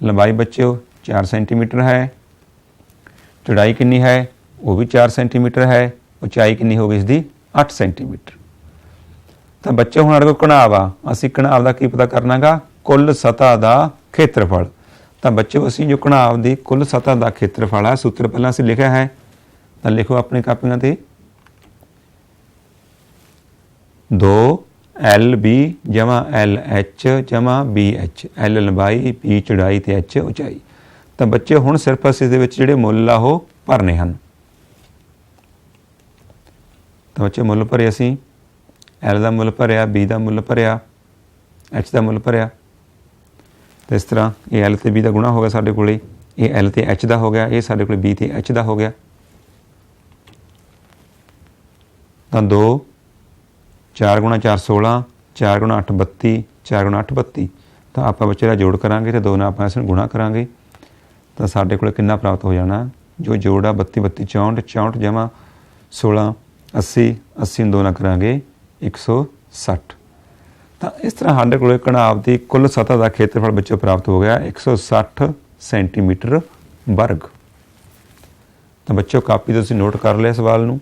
लंबाई बच्चों 4 सेंटीमीटर है, चौड़ाई कितनी है वो भी 4 सेंटीमीटर है, उचाई कितनी होगी इसकी 8 सेंटीमीटर। तो बच्चों हुण साडे कोल घणाव आ, असीं घणाव दा की पता करना गा कुल सतह का खेत्रफल। तो बच्चों असीं जो घणाव की कुल सतह का खेत्रफल है सूत्र पहलां असीं लिखिया है, तो लिखो अपनी कापियां ते 2 LB जमा LH जमा BH, L लंबाई B चौड़ाई ते H उचाई। तो बच्चे हुण सिर्फ असीं इहदे विच जिहड़े मुੱਲ आ वो भरने हैं। तो बच्चे मुੱਲ भरे असीं L का मुੱਲ भरिया, B का मुੱਲ भरिया, H का मुੱਲ भरिया। तो इस तरह ये L ते B का गुणा हो गया साडे कोले, ये L ते H का हो गया, ये साडे कोले B ते H का हो गया। तो 2 4 गुणा 4 16, 4 गुणा 8 32, 4 गुणा 8 32। तो आप बच्चे का जोड़ करांगे तो 2 नाल आपां इसनूं गुणा करांगे तो साडे कोले कितना प्राप्त हो जाना, जो जोड़ आ 32 32 64, 64 जमा 16 80, 80 2 नाल करांगे 160। तो इस तरह साडे कोले घणाव की कुल सतह का खेत्रफल बच्चों प्राप्त हो गया 160 सेंटीमीटर वर्ग। तो बच्चों कापी तुसीं नोट कर लिया सवाल नूं,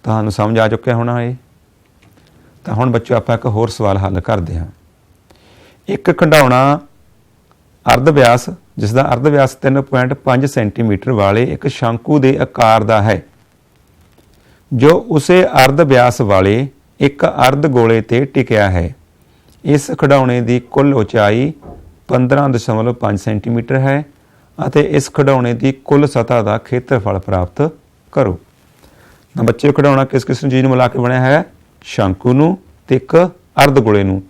तुहानूं समझ आ चुकिया होना है। तो हुण बच्चों आपां एक होर सवाल हल करते हैं। एक खिडौना अर्ध व्यास जिसका अर्ध व्यास 3.5 सेंटीमीटर वाले एक शंकु के आकार का है, जो उसे अर्ध व्यास वाले एक अर्ध गोले ते टिकिया है। इस खिडौने की कुल उचाई 15.5 सेंटीमीटर है और इस खिडौने की कुल सतह का खेत्रफल प्राप्त करो। तो बच्चे खिडौना किस किस चीज़ मिला के बनया है, शंकु नूं ते एक अर्ध गोले नूं।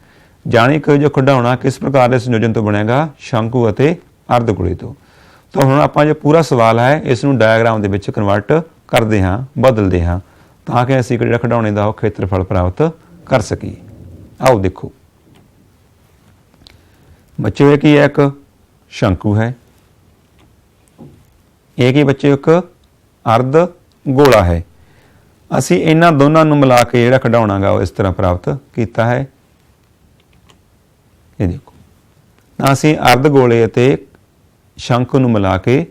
जानी कि जो खिडौना किस प्रकार के संयोजन तो बनेगा, शंकु अते अर्ध गोले तो हुण आपां जो पूरा सवाल है इसनूं डायग्राम दे विच कन्वर्ट करते हाँ, बदलते हाँ, ताकि असीं जिहड़ा खिडौने का खेत्रफल प्राप्त कर सकीए। आओ देखो बच्चों ये की है, एक शंकु है, एक ही बच्चे एक अर्ध गोला है। असी इन्हां दोनों नूं मिला के जिहड़ा खिडौना गा इस तरह प्राप्त किया है। ये देखो तां असी अर्ध गोले अते शंकु नूं मिला के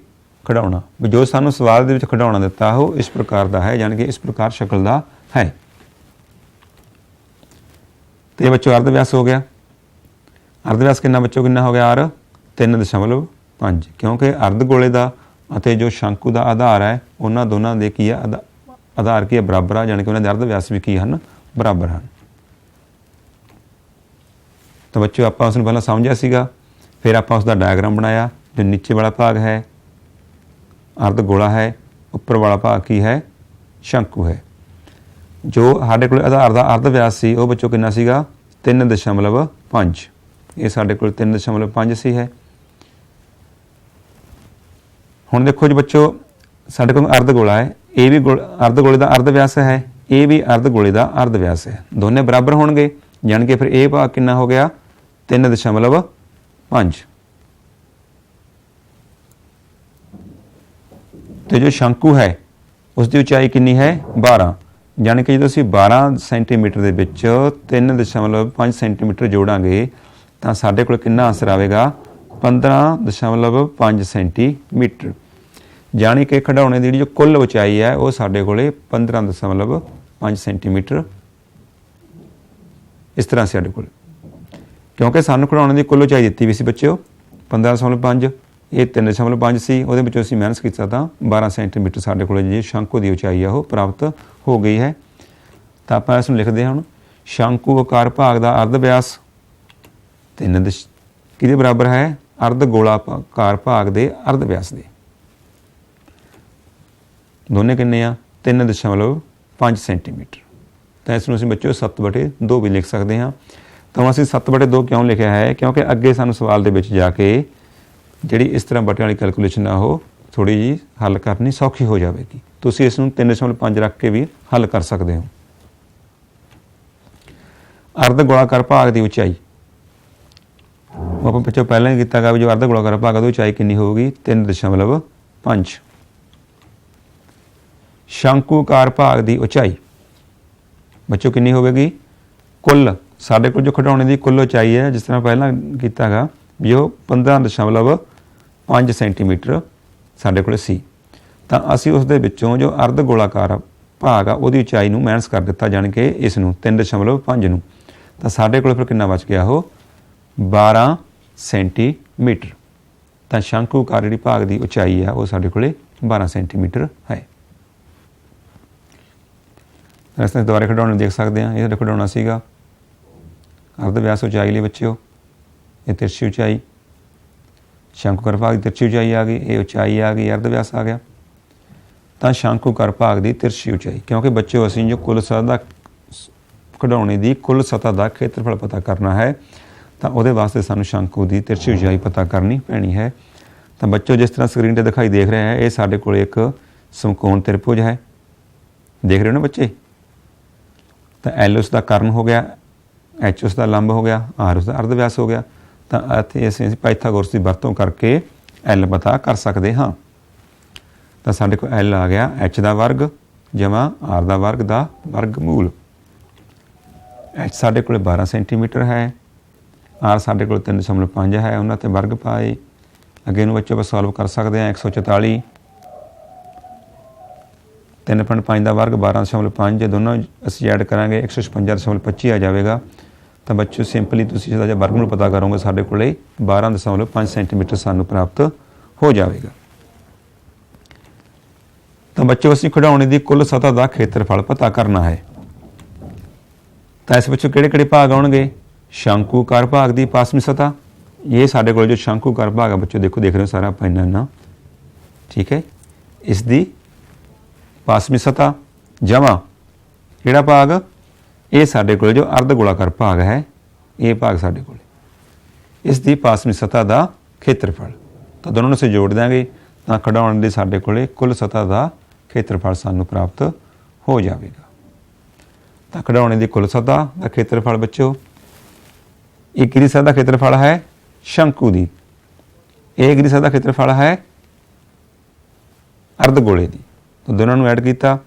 खिडौना जो सानूं सवाल दे विच खिडौना दिता हो इस प्रकार का है, यानी कि इस प्रकार शक्ल का है। तो ये बच्चों अर्ध व्यास हो गया। अर्ध व्यास कितना बच्चों कितना हो गया, 3.5, क्योंकि अर्ध गोले का अते जो शंकु का आधार है उन्होंने दोनों के की है आधार की है बराबर है, यानी कि उन्होंने अर्ध व्यास भी की हैं बराबर हैं। तो बच्चों आप उसने पहला समझा सीगा, फिर आप उसका डायग्राम बनाया। जो नीचे वाला भाग है अर्ध गोला है, उपर वाला भाग की है शंकु है। जो साढ़े को आधार का अर्ध व्यास सी वो बच्चों कितना सीगा 3.5, ये साढ़े को 3.5 सी है। हुण देखो जी बच्चों ਸਾਡੇ ਕੋਲ ਅਰਧ ਗੋਲਾ ਹੈ, ਇਹ ਵੀ ਅਰਧ ਗੋਲੇ ਦਾ ਅਰਧ ਵਿਆਸ ਹੈ, ਇਹ ਵੀ ਅਰਧ ਗੋਲੇ ਦਾ ਅਰਧ ਵਿਆਸ ਹੈ, ਦੋਨੇ ਬਰਾਬਰ ਹੋਣਗੇ। ਜਾਣੀ ਕਿ ਫਿਰ ਇਹ ਭਾਗ ਕਿੰਨਾ ਹੋ ਗਿਆ 3.5। ਤੇ ਜੋ ਸ਼ੰਕੂ ਹੈ ਉਸ ਦੀ ਉਚਾਈ ਕਿੰਨੀ ਹੈ 12। ਜਾਣੀ ਕਿ ਜਦੋਂ ਅਸੀਂ 12 ਸੈਂਟੀਮੀਟਰ ਦੇ ਵਿੱਚ 3.5 ਸੈਂਟੀਮੀਟਰ ਜੋੜਾਂਗੇ ਤਾਂ ਸਾਡੇ ਕੋਲ ਕਿੰਨਾ ਆਂਸਰ ਆਵੇਗਾ 15.5 ਸੈਂਟੀਮੀਟਰ। ਜਾਣੀ ਕਿ ਖਿਡੌਣੇ ਦੀ ਜਿਹੜੀ ਜੋ ਕੁੱਲ ਉਚਾਈ ਹੈ ਉਹ ਸਾਡੇ ਕੋਲੇ 15.5 ਸੈਂਟੀਮੀਟਰ ਇਸ ਤਰ੍ਹਾਂ ਸਾਡੇ ਕੋਲ, ਕਿਉਂਕਿ ਸਾਨੂੰ ਖਿਡੌਣੇ ਦੀ ਕੁੱਲ ਉਚਾਈ ਦਿੱਤੀ ਵੀ ਸੀ ਬੱਚਿਓ 15.5, ਇਹ 3.5 ਸੀ, ਉਹਦੇ ਵਿੱਚੋਂ ਅਸੀਂ ਮਾਈਨਸ ਕੀਤਾ ਤਾਂ 12 ਸੈਂਟੀਮੀਟਰ ਸਾਡੇ ਕੋਲ ਜੀ ਸ਼ੰਕੂ ਦੀ ਉਚਾਈ ਆ ਉਹ ਪ੍ਰਾਪਤ ਹੋ ਗਈ ਹੈ। ਤਾਂ ਆਪਾਂ ਇਸ ਨੂੰ ਲਿਖਦੇ ਹਾਂ ਹੁਣ ਸ਼ੰਕੂ ਆਕਾਰ ਭਾਗ ਦਾ ਅਰਧ ਵਿਆਸ 3 ਕਿਹਦੇ ਬਰਾਬਰ ਹੈ ਅਰਧ ਗੋਲਾਕਾਰ ਭਾਗ ਦੇ ਅਰਧ ਵਿਆਸ ਦੇ, ਦੋਨੇ ਕਿੰਨੇ ਆ 3.5 ਸੈਂਟੀਮੀਟਰ। ਤਾਂ ਇਸ ਨੂੰ ਅਸੀਂ ਬੱਚਿਓ 7/2 ਵੀ ਲਿਖ ਸਕਦੇ ਹਾਂ। ਤਾਂ ਅਸੀਂ 7/2 ਕਿਉਂ ਲਿਖਿਆ ਹੈ ਕਿਉਂਕਿ ਅੱਗੇ ਸਾਨੂੰ ਸਵਾਲ ਦੇ ਵਿੱਚ ਜਾ ਕੇ ਜਿਹੜੀ ਇਸ ਤਰ੍ਹਾਂ ਬਟੇ ਵਾਲੀ ਕੈਲਕੂਲੇਸ਼ਨ ਆ ਉਹ ਥੋੜ੍ਹੀ ਜਿਹੀ ਹੱਲ ਕਰਨੀ ਸੌਖੀ ਹੋ ਜਾਵੇਗੀ। ਤੁਸੀਂ ਇਸ ਨੂੰ 3.5 ਰੱਖ ਕੇ ਵੀ ਹੱਲ ਕਰ ਸਕਦੇ ਹੋ। ਅਰਧ ਗੋਲਾਕਾਰ ਭਾਗ ਦੀ ਉਚਾਈ ਆਪਾਂ ਬੱਚੋ ਪਹਿਲਾਂ ਹੀ ਕੀਤਾ ਗਾ ਵੀ ਜੋ ਅਰਧ ਗੋਲਾਕਾਰ ਭਾਗ ਦੀ ਉਚਾਈ ਕਿੰਨੀ ਹੋਊਗੀ 3.5। ਸ਼ੰਕੂਕਾਰ ਭਾਗ ਦੀ ਉਚਾਈ ਬੱਚੋ ਕਿੰਨੀ ਹੋਵੇਗੀ ਕੁੱਲ ਸਾਡੇ ਕੋਲ ਜੋ ਖਿਡੌਣੇ ਦੀ ਕੁੱਲ ਉਚਾਈ ਹੈ ਜਿਸ ਤਰ੍ਹਾਂ ਪਹਿਲਾਂ ਕੀਤਾ ਗਾ ਵੀ ਉਹ 15.5 ਸੈਂਟੀਮੀਟਰ ਸਾਡੇ ਕੋਲ ਸੀ। ਤਾਂ ਅਸੀਂ ਉਸ ਦੇ ਵਿੱਚੋਂ ਜੋ ਅਰਧ ਗੋਲਾਕਾਰ ਭਾਗ ਆ ਉਹਦੀ ਉਚਾਈ ਨੂੰ ਮਾਈਨਸ ਕਰ ਦਿੱਤਾ, ਜਾਣੀ ਕਿ ਇਸ ਨੂੰ 3.5 ਨੂੰ, ਤਾਂ ਸਾਡੇ ਕੋਲ ਫਿਰ ਕਿੰਨਾ ਬਚ ਗਿਆ ਉਹ 12 ਸੈਂਟੀਮੀਟਰ। ਤਾਂ ਸ਼ੰਕੂਕਾਰ ਜਿਹੜੀ ਭਾਗ ਦੀ ਉਚਾਈ ਆ ਉਹ ਸਾਡੇ ਕੋਲ 12 ਸੈਂਟੀਮੀਟਰ ਹੈ। ਇਸ ਤਰ੍ਹਾਂ ਦੁਬਾਰਾ ਖਿਡੌਣੇ ਦੇਖ ਸਕਦੇ ਹਾਂ। ਇਹ ਖਿਡੌਣਾ ਸੀਗਾ ਅਰਧ ਵਿਆਸ ਉਚਾਈ ਲਈ ਬੱਚਿਓ, ਇਹ ਤਿਰਛੀ ਉਚਾਈ ਸ਼ੰਕੂਕਾਰ ਭਾਗ ਦੀ ਤਿਰਛੀ ਉਚਾਈ ਆ ਗਈ, ਇਹ ਉਚਾਈ ਆ ਗਈ ਅਰਧ ਵਿਆਸ ਆ ਗਿਆ। ਤਾਂ ਸ਼ੰਕੂਕਾਰ ਭਾਗ ਦੀ ਤਿਰਛੀ ਉਚਾਈ, ਕਿਉਂਕਿ ਬੱਚਿਓ ਅਸੀਂ ਜੋ ਕੁੱਲ ਸਤਹ ਦਾ ਖਿਡੌਣੇ ਦੀ ਕੁੱਲ ਸਤਹ ਦਾ ਖੇਤਰਫਲ ਪਤਾ ਕਰਨਾ ਹੈ ਤਾਂ ਉਹਦੇ ਵਾਸਤੇ ਸਾਨੂੰ ਸ਼ੰਕੂ ਦੀ ਤਿਰਛੀ ਉਚਾਈ ਪਤਾ ਕਰਨੀ ਪੈਣੀ ਹੈ। ਤਾਂ ਬੱਚਿਓ ਜਿਸ ਤਰ੍ਹਾਂ ਸਕਰੀਨ 'ਤੇ ਦਿਖਾਈ ਦੇਖ ਰਿਹਾ ਹੈ ਇਹ ਸਾਡੇ ਕੋਲ ਇੱਕ ਸਮਕੋਣ ਤ੍ਰਿਭੁਜ ਹੈ, ਦੇਖ ਰਹੇ ਹੋ ਨਾ ਬੱਚੇ। ਤਾਂ ਐਲ ਉਸ ਦਾ ਕਰਨ ਹੋ ਗਿਆ, ਐਚ ਉਸ ਦਾ ਲੰਬ ਹੋ ਗਿਆ, ਆਰ ਉਸ ਦਾ ਅਰਧ ਵਿਆਸ ਹੋ ਗਿਆ। ਤਾਂ ਇੱਥੇ ਅਸੀਂ ਪਾਈਥਾਗੋਰਸ ਦੀ ਵਰਤੋਂ ਕਰਕੇ ਐਲ ਪਤਾ ਕਰ ਸਕਦੇ ਹਾਂ। ਤਾਂ ਸਾਡੇ ਕੋਲ ਐਲ ਆ ਗਿਆ ਐਚ ਦਾ ਵਰਗ ਜਮਾ ਆਰ ਦਾ ਵਰਗ ਦਾ ਵਰਗ ਮੂਲ। ਐਚ ਸਾਡੇ ਕੋਲ 12 ਸੈਂਟੀਮੀਟਰ ਹੈ, ਆਰ ਸਾਡੇ ਕੋਲ 3.5 ਹੈ, ਉਹਨਾਂ 'ਤੇ ਵਰਗ ਪਾਏ। ਅੱਗੇ ਨੂੰ ਬੱਚੇ ਆਪਾਂ ਸੋਲਵ ਕਰ ਸਕਦੇ ਹਾਂ 144 3.5 ਦਾ ਵਰਗ 12.5 ਦੋਨੋਂ ਅਸੀਂ ਐਡ ਕਰਾਂਗੇ 156.25 ਆ ਜਾਵੇਗਾ। ਤਾਂ ਬੱਚੋ ਸਿੰਪਲੀ ਤੁਸੀਂ ਇਹਦਾ ਜੇ ਵਰਗਮੂਲ ਪਤਾ ਕਰੋਗੇ ਸਾਡੇ ਕੋਲੇ 12.5 ਸੈਂਟੀਮੀਟਰ ਸਾਨੂੰ ਪ੍ਰਾਪਤ ਹੋ ਜਾਵੇਗਾ। ਤਾਂ ਬੱਚੋ ਅਸੀਂ ਖਿਡੌਣੇ ਦੀ ਕੁੱਲ ਸਤਹ ਦਾ ਖੇਤਰਫਲ ਪਤਾ ਕਰਨਾ ਹੈ। ਤਾਂ ਇਸ ਵਿੱਚ ਕਿਹੜੇ ਕਿਹੜੇ ਭਾਗ ਆਉਣਗੇ ਸ਼ੰਕੂਕਾਰ ਭਾਗ ਦੀ ਪਾਸਵੀਂ ਸਤਹ, ਇਹ ਸਾਡੇ ਕੋਲ ਜੋ ਸ਼ੰਕੂਕਾਰ ਭਾਗ ਆ ਬੱਚੋ ਦੇਖੋ ਦੇਖ ਰਹੇ ਹੋ ਸਾਰਾ ਆਪਾਂ ਇੰਨਾ ਠੀਕ ਹੈ। ਇਸ ਦੀ ਪਾਸਵੀਂ ਸਤਹ ਜਮਾ ਕਿਹੜਾ ਭਾਗ ਇਹ ਸਾਡੇ ਕੋਲ ਜੋ ਅਰਧ ਗੋਲਾਕਾਰ ਭਾਗ ਹੈ ਇਹ ਭਾਗ ਸਾਡੇ ਕੋਲ ਇਸ ਦੀ ਪਾਸਵੀਂ ਸਤਹ ਦਾ ਖੇਤਰਫਲ। ਤਾਂ ਦੋਨੋਂ ਨੂੰ ਅਸੀਂ ਜੋੜ ਦਿਆਂਗੇ ਤਾਂ ਖਿਡੌਣੇ ਦੀ ਸਾਡੇ ਕੋਲ ਕੁੱਲ ਸਤਹ ਦਾ ਖੇਤਰਫਲ ਸਾਨੂੰ ਪ੍ਰਾਪਤ ਹੋ ਜਾਵੇਗਾ। ਤਾਂ ਖਿਡੌਣੇ ਦੀ ਕੁੱਲ ਸਤਹ ਦਾ ਖੇਤਰਫਲ ਬੱਚੋ ਇਹ ਕਿਹਦੀ ਸਤਹ ਦਾ ਖੇਤਰਫਲ ਹੈ ਸ਼ੰਕੂ ਦੀ, ਇਹ ਕਿਹਦੀ ਸਤਹ ਦਾ ਖੇਤਰਫਲ ਹੈ ਅਰਧ ਗੋਲੇ ਦੀ। ਤਾਂ ਦੋਨਾਂ ਨੂੰ ਐਡ ਕੀਤਾ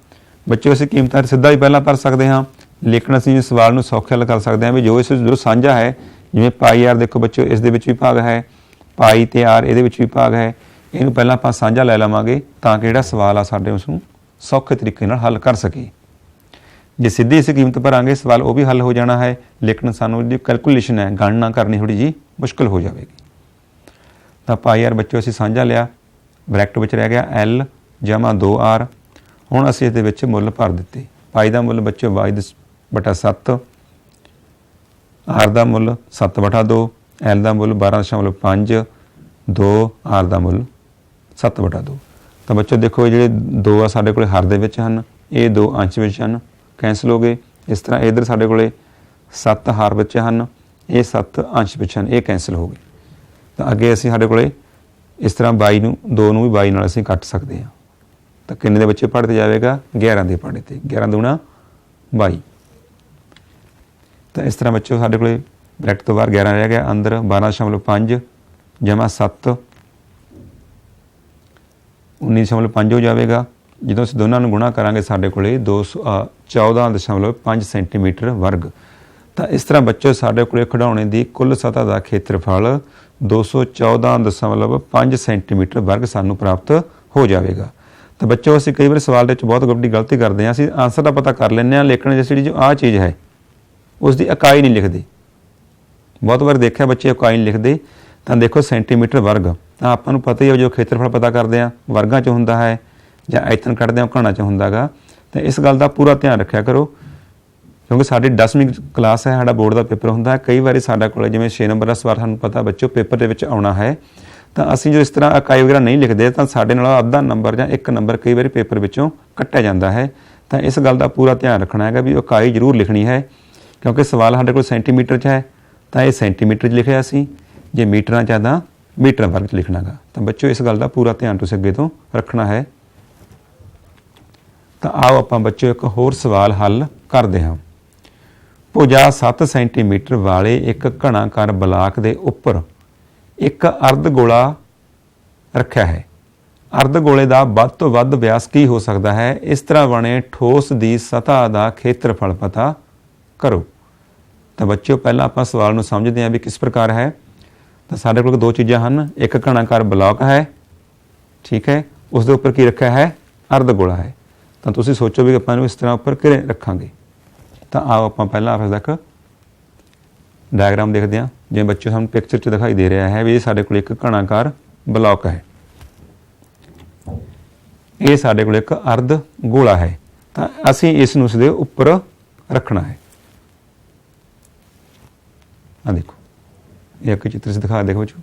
ਬੱਚੇ ਅਸੀਂ ਕੀਮਤਾਂ ਸਿੱਧਾ ਹੀ ਪਹਿਲਾਂ ਭਰ ਸਕਦੇ ਹਾਂ, ਲੇਕਿਨ ਅਸੀਂ ਸਵਾਲ ਨੂੰ ਸੌਖਾ ਹੱਲ ਕਰ ਸਕਦੇ ਹਾਂ ਵੀ ਜੋ ਇਸ ਵਿੱਚ ਜੋ ਸਾਂਝਾ ਹੈ ਜਿਵੇਂ ਪਾਈ ਆਰ ਦੇਖੋ ਬੱਚੋ ਇਸ ਦੇ ਵਿੱਚ ਵੀ ਭਾਗ ਹੈ, ਪਾਈ ਤੇ ਆਰ ਇਹਦੇ ਵਿੱਚ ਵੀ ਭਾਗ ਹੈ, ਇਹਨੂੰ ਪਹਿਲਾਂ ਆਪਾਂ ਸਾਂਝਾ ਲੈ ਲਵਾਂਗੇ ਤਾਂ ਕਿ ਜਿਹੜਾ ਸਵਾਲ ਆ ਸਾਡੇ ਉਸ ਨੂੰ ਸੌਖੇ ਤਰੀਕੇ ਨਾਲ ਹੱਲ ਕਰ ਸਕੀਏ। ਜੇ ਸਿੱਧੀ ਅਸੀਂ ਕੀਮਤ ਭਰਾਂਗੇ ਸਵਾਲ ਉਹ ਵੀ ਹੱਲ ਹੋ ਜਾਣਾ ਹੈ, ਲੇਕਿਨ ਸਾਨੂੰ ਜਿਹੜੀ ਕੈਲਕੂਲੇਸ਼ਨ ਹੈ ਗਣਨਾ ਕਰਨੀ ਥੋੜ੍ਹੀ ਜਿਹੀ ਮੁਸ਼ਕਿਲ ਹੋ ਜਾਵੇਗੀ। ਤਾਂ ਪਾਈ ਆਰ ਬੱਚੋ ਅਸੀਂ ਸਾਂਝਾ ਲਿਆ, ਬਰੈਕਟ ਵਿੱਚ ਰਹਿ ਗਿਆ ਐਲ ਜਮਾ 2R। ਹੁਣ ਅਸੀਂ ਇਹਦੇ ਵਿੱਚ ਮੁੱਲ ਭਰ ਦਿੱਤੇ, ਪਾਈ ਦਾ ਮੁੱਲ ਬੱਚੋ 22/7, ਆਰ ਦਾ ਮੁੱਲ 7/2, ਐਲ ਦਾ ਮੁੱਲ 12.5, 2 ਆਰ ਦਾ ਮੁੱਲ 7/2। ਤਾਂ ਬੱਚੋ ਦੇਖੋ ਇਹ ਜਿਹੜੇ 2 ਆ ਸਾਡੇ ਕੋਲ ਹਰ ਦੇ ਵਿੱਚ ਹਨ, ਇਹ 2 ਅੰਸ਼ ਵਿੱਚ ਹਨ, ਕੈਂਸਲ ਹੋ ਗਏ। ਇਸ ਤਰ੍ਹਾਂ ਇੱਧਰ ਸਾਡੇ ਕੋਲ 7 ਹਰ ਵਿੱਚ ਹਨ, ਇਹ 7 ਅੰਸ਼ ਵਿੱਚ ਹਨ, ਇਹ ਕੈਂਸਲ ਹੋ ਗਏ। ਤਾਂ ਅੱਗੇ ਅਸੀਂ ਸਾਡੇ ਕੋਲ ਇਸ ਤਰ੍ਹਾਂ 22 ਨੂੰ 2 ਨੂੰ ਵੀ 22 ਨਾਲ ਅਸੀਂ ਕੱਟ ਸਕਦੇ ਹਾਂ। ਤਾਂ ਕਿੰਨੇ ਦੇ ਬੱਚੇ ਪਹਾੜੇ ਤੇ ਜਾਵੇਗਾ? 11 ਦੇ ਪਹਾੜੇ ਤੇ। 11 ਦੂਣਾ 22। ਤਾਂ ਇਸ ਤਰ੍ਹਾਂ ਬੱਚੋ ਸਾਡੇ ਕੋਲ ਬ੍ਰੈਕਟ ਤੋਂ ਬਾਹਰ 11 ਰਹਿ ਗਿਆ, ਅੰਦਰ 12.5 ਜਮਾ 7 19.5 ਹੋ ਜਾਵੇਗਾ। ਜਦੋਂ ਅਸੀਂ ਦੋਨਾਂ ਨੂੰ ਗੁਣਾ ਕਰਾਂਗੇ ਸਾਡੇ ਕੋਲ 14.5 ਸੈਂਟੀਮੀਟਰ ਵਰਗ। ਤਾਂ ਇਸ ਤਰ੍ਹਾਂ ਬੱਚੋ ਸਾਡੇ ਕੋਲ ਖਿਡੌਣੇ ਦੀ ਕੁੱਲ ਸਤ੍ਹਾ ਦਾ ਖੇਤਰਫਲ 214.5 ਸੈਂਟੀਮੀਟਰ ਵਰਗ ਸਾਨੂੰ ਪ੍ਰਾਪਤ ਹੋ ਜਾਵੇਗਾ। ਤਾਂ ਬੱਚੋ ਅਸੀਂ ਕਈ ਵਾਰ ਸਵਾਲ ਦੇ ਵਿੱਚ ਬਹੁਤ ਵੱਡੀ ਗਲਤੀ ਕਰਦੇ ਹਾਂ, ਅਸੀਂ ਆਂਸਰ ਦਾ ਪਤਾ ਕਰ ਲੈਂਦੇ ਹਾਂ ਲੇਕਿਨ ਜਿਹੜੀ ਜੋ ਆਹ ਚੀਜ਼ ਹੈ ਉਸ ਦੀ ਇਕਾਈ ਨਹੀਂ ਲਿਖਦੇ। ਬਹੁਤ ਵਾਰ ਦੇਖਿਆ ਬੱਚੇ ਇਕਾਈ ਨਹੀਂ ਲਿਖਦੇ। ਤਾਂ ਦੇਖੋ ਸੈਂਟੀਮੀਟਰ ਵਰਗ ਤਾਂ ਆਪਾਂ ਨੂੰ ਪਤਾ ਹੀ ਹੈ, ਜੋ ਖੇਤਰਫਲ ਪਤਾ ਕਰਦੇ ਹਾਂ ਵਰਗਾਂ 'ਚ ਹੁੰਦਾ ਹੈ ਜਾਂ ਐਤਨ ਕੱਢਦੇ ਹਾਂ ਘਣਾਂ 'ਚ ਹੁੰਦਾ ਗਾ। ਤਾਂ ਇਸ ਗੱਲ ਦਾ ਪੂਰਾ ਧਿਆਨ ਰੱਖਿਆ ਕਰੋ ਕਿਉਂਕਿ ਸਾਡੀ 10ਵੀਂ ਕਲਾਸ ਹੈ, ਸਾਡਾ ਬੋਰਡ ਦਾ ਪੇਪਰ ਹੁੰਦਾ ਹੈ। ਕਈ ਵਾਰੀ ਸਾਡਾ ਕੋਲ ਜਿਵੇਂ 6 ਨੰਬਰ ਦਾ ਸਵਾਲ ਸਾਨੂੰ ਪਤਾ ਬੱਚੋ ਪੇਪਰ ਦੇ ਵਿੱਚ ਆਉਣਾ ਹੈ, ਤਾਂ ਅਸੀਂ ਜੋ ਇਸ ਤਰ੍ਹਾਂ ਇਕਾਈ ਵਗੈਰਾ ਨਹੀਂ ਲਿਖਦੇ ਤਾਂ ਸਾਡੇ ਨਾਲ ਅੱਧਾ ਨੰਬਰ ਜਾਂ 1 ਨੰਬਰ ਕਈ ਵਾਰੀ ਪੇਪਰ ਵਿੱਚੋਂ ਕੱਟਿਆ ਜਾਂਦਾ ਹੈ। ਤਾਂ ਇਸ ਗੱਲ ਦਾ ਪੂਰਾ ਧਿਆਨ ਰੱਖਣਾ ਹੈਗਾ ਵੀ ਇਕਾਈ ਜ਼ਰੂਰ ਲਿਖਣੀ ਹੈ ਕਿਉਂਕਿ ਸਵਾਲ ਸਾਡੇ ਕੋਲ ਸੈਂਟੀਮੀਟਰ 'ਚ ਹੈ ਤਾਂ ਇਹ ਸੈਂਟੀਮੀਟਰ 'ਚ ਲਿਖਿਆ ਸੀ, ਜੇ ਮੀਟਰਾਂ 'ਚ ਹੈ ਤਾਂ ਮੀਟਰ ਵਰਗ 'ਚ ਲਿਖਣਾ ਗਾ। ਤਾਂ ਬੱਚੋ ਇਸ ਗੱਲ ਦਾ ਪੂਰਾ ਧਿਆਨ ਤੁਸੀਂ ਅੱਗੇ ਤੋਂ ਰੱਖਣਾ ਹੈ। ਤਾਂ ਆਓ ਆਪਾਂ ਬੱਚੋ ਇੱਕ ਹੋਰ ਸਵਾਲ ਹੱਲ ਕਰਦੇ ਹਾਂ। ਭੁਜਾ 7 ਸੈਂਟੀਮੀਟਰ ਵਾਲੇ ਇੱਕ ਘਣਾਕਾਰ ਬਲਾਕ ਦੇ ਉੱਪਰ ਇੱਕ ਅਰਧ ਗੋਲਾ ਰੱਖਿਆ ਹੈ। ਅਰਧ ਗੋਲੇ ਦਾ ਵੱਧ ਤੋਂ ਵੱਧ ਵਿਆਸ ਕੀ ਹੋ ਸਕਦਾ ਹੈ? ਇਸ ਤਰ੍ਹਾਂ ਬਣੇ ਠੋਸ ਦੀ ਸਤ੍ਹਾ ਦਾ ਖੇਤਰਫਲ ਪਤਾ ਕਰੋ। ਤਾਂ ਬੱਚਿਓ ਪਹਿਲਾਂ ਆਪਾਂ ਸਵਾਲ ਨੂੰ ਸਮਝਦੇ ਹਾਂ ਵੀ ਕਿਸ ਪ੍ਰਕਾਰ ਹੈ। ਤਾਂ ਸਾਡੇ ਕੋਲ ਦੋ ਚੀਜ਼ਾਂ ਹਨ, ਇੱਕ ਘਣਾਕਾਰ ਬਲਾਕ ਹੈ, ਠੀਕ ਹੈ, ਉਸ ਦੇ ਉੱਪਰ ਕੀ ਰੱਖਿਆ ਹੈ? ਅਰਧ ਗੋਲਾ ਹੈ। ਤਾਂ ਤੁਸੀਂ ਸੋਚੋ ਵੀ ਆਪਾਂ ਨੂੰ ਇਸ ਤਰ੍ਹਾਂ ਉੱਪਰ ਕਿਵੇਂ ਰੱਖਾਂਗੇ। ਤਾਂ ਆਓ ਆਪਾਂ ਪਹਿਲਾਂ ਇਸ ਦਾ ਇੱਕ ਡਾਇਗਰਾਮ ਦੇਖਦੇ ਹਾਂ। ਜਿਵੇਂ ਬੱਚੇ ਸਾਨੂੰ ਪਿਕਚਰ 'ਚ ਦਿਖਾਈ ਦੇ ਰਿਹਾ ਹੈ ਵੀ ਇਹ ਸਾਡੇ ਕੋਲ ਇੱਕ ਘਣਾਕਾਰ ਬਲਾਕ ਹੈ, ਇਹ ਸਾਡੇ ਕੋਲ ਇੱਕ ਅਰਧ ਗੋਲਾ ਹੈ। ਤਾਂ ਅਸੀਂ ਇਸ ਨੂੰ ਉਸਦੇ ਉੱਪਰ ਰੱਖਣਾ ਹੈ। ਆ ਦੇਖੋ ਇਹ ਇੱਕ ਚਿੱਤਰ 'ਚ ਦਿਖਾ ਦੇਖੋ ਬੱਚੋ,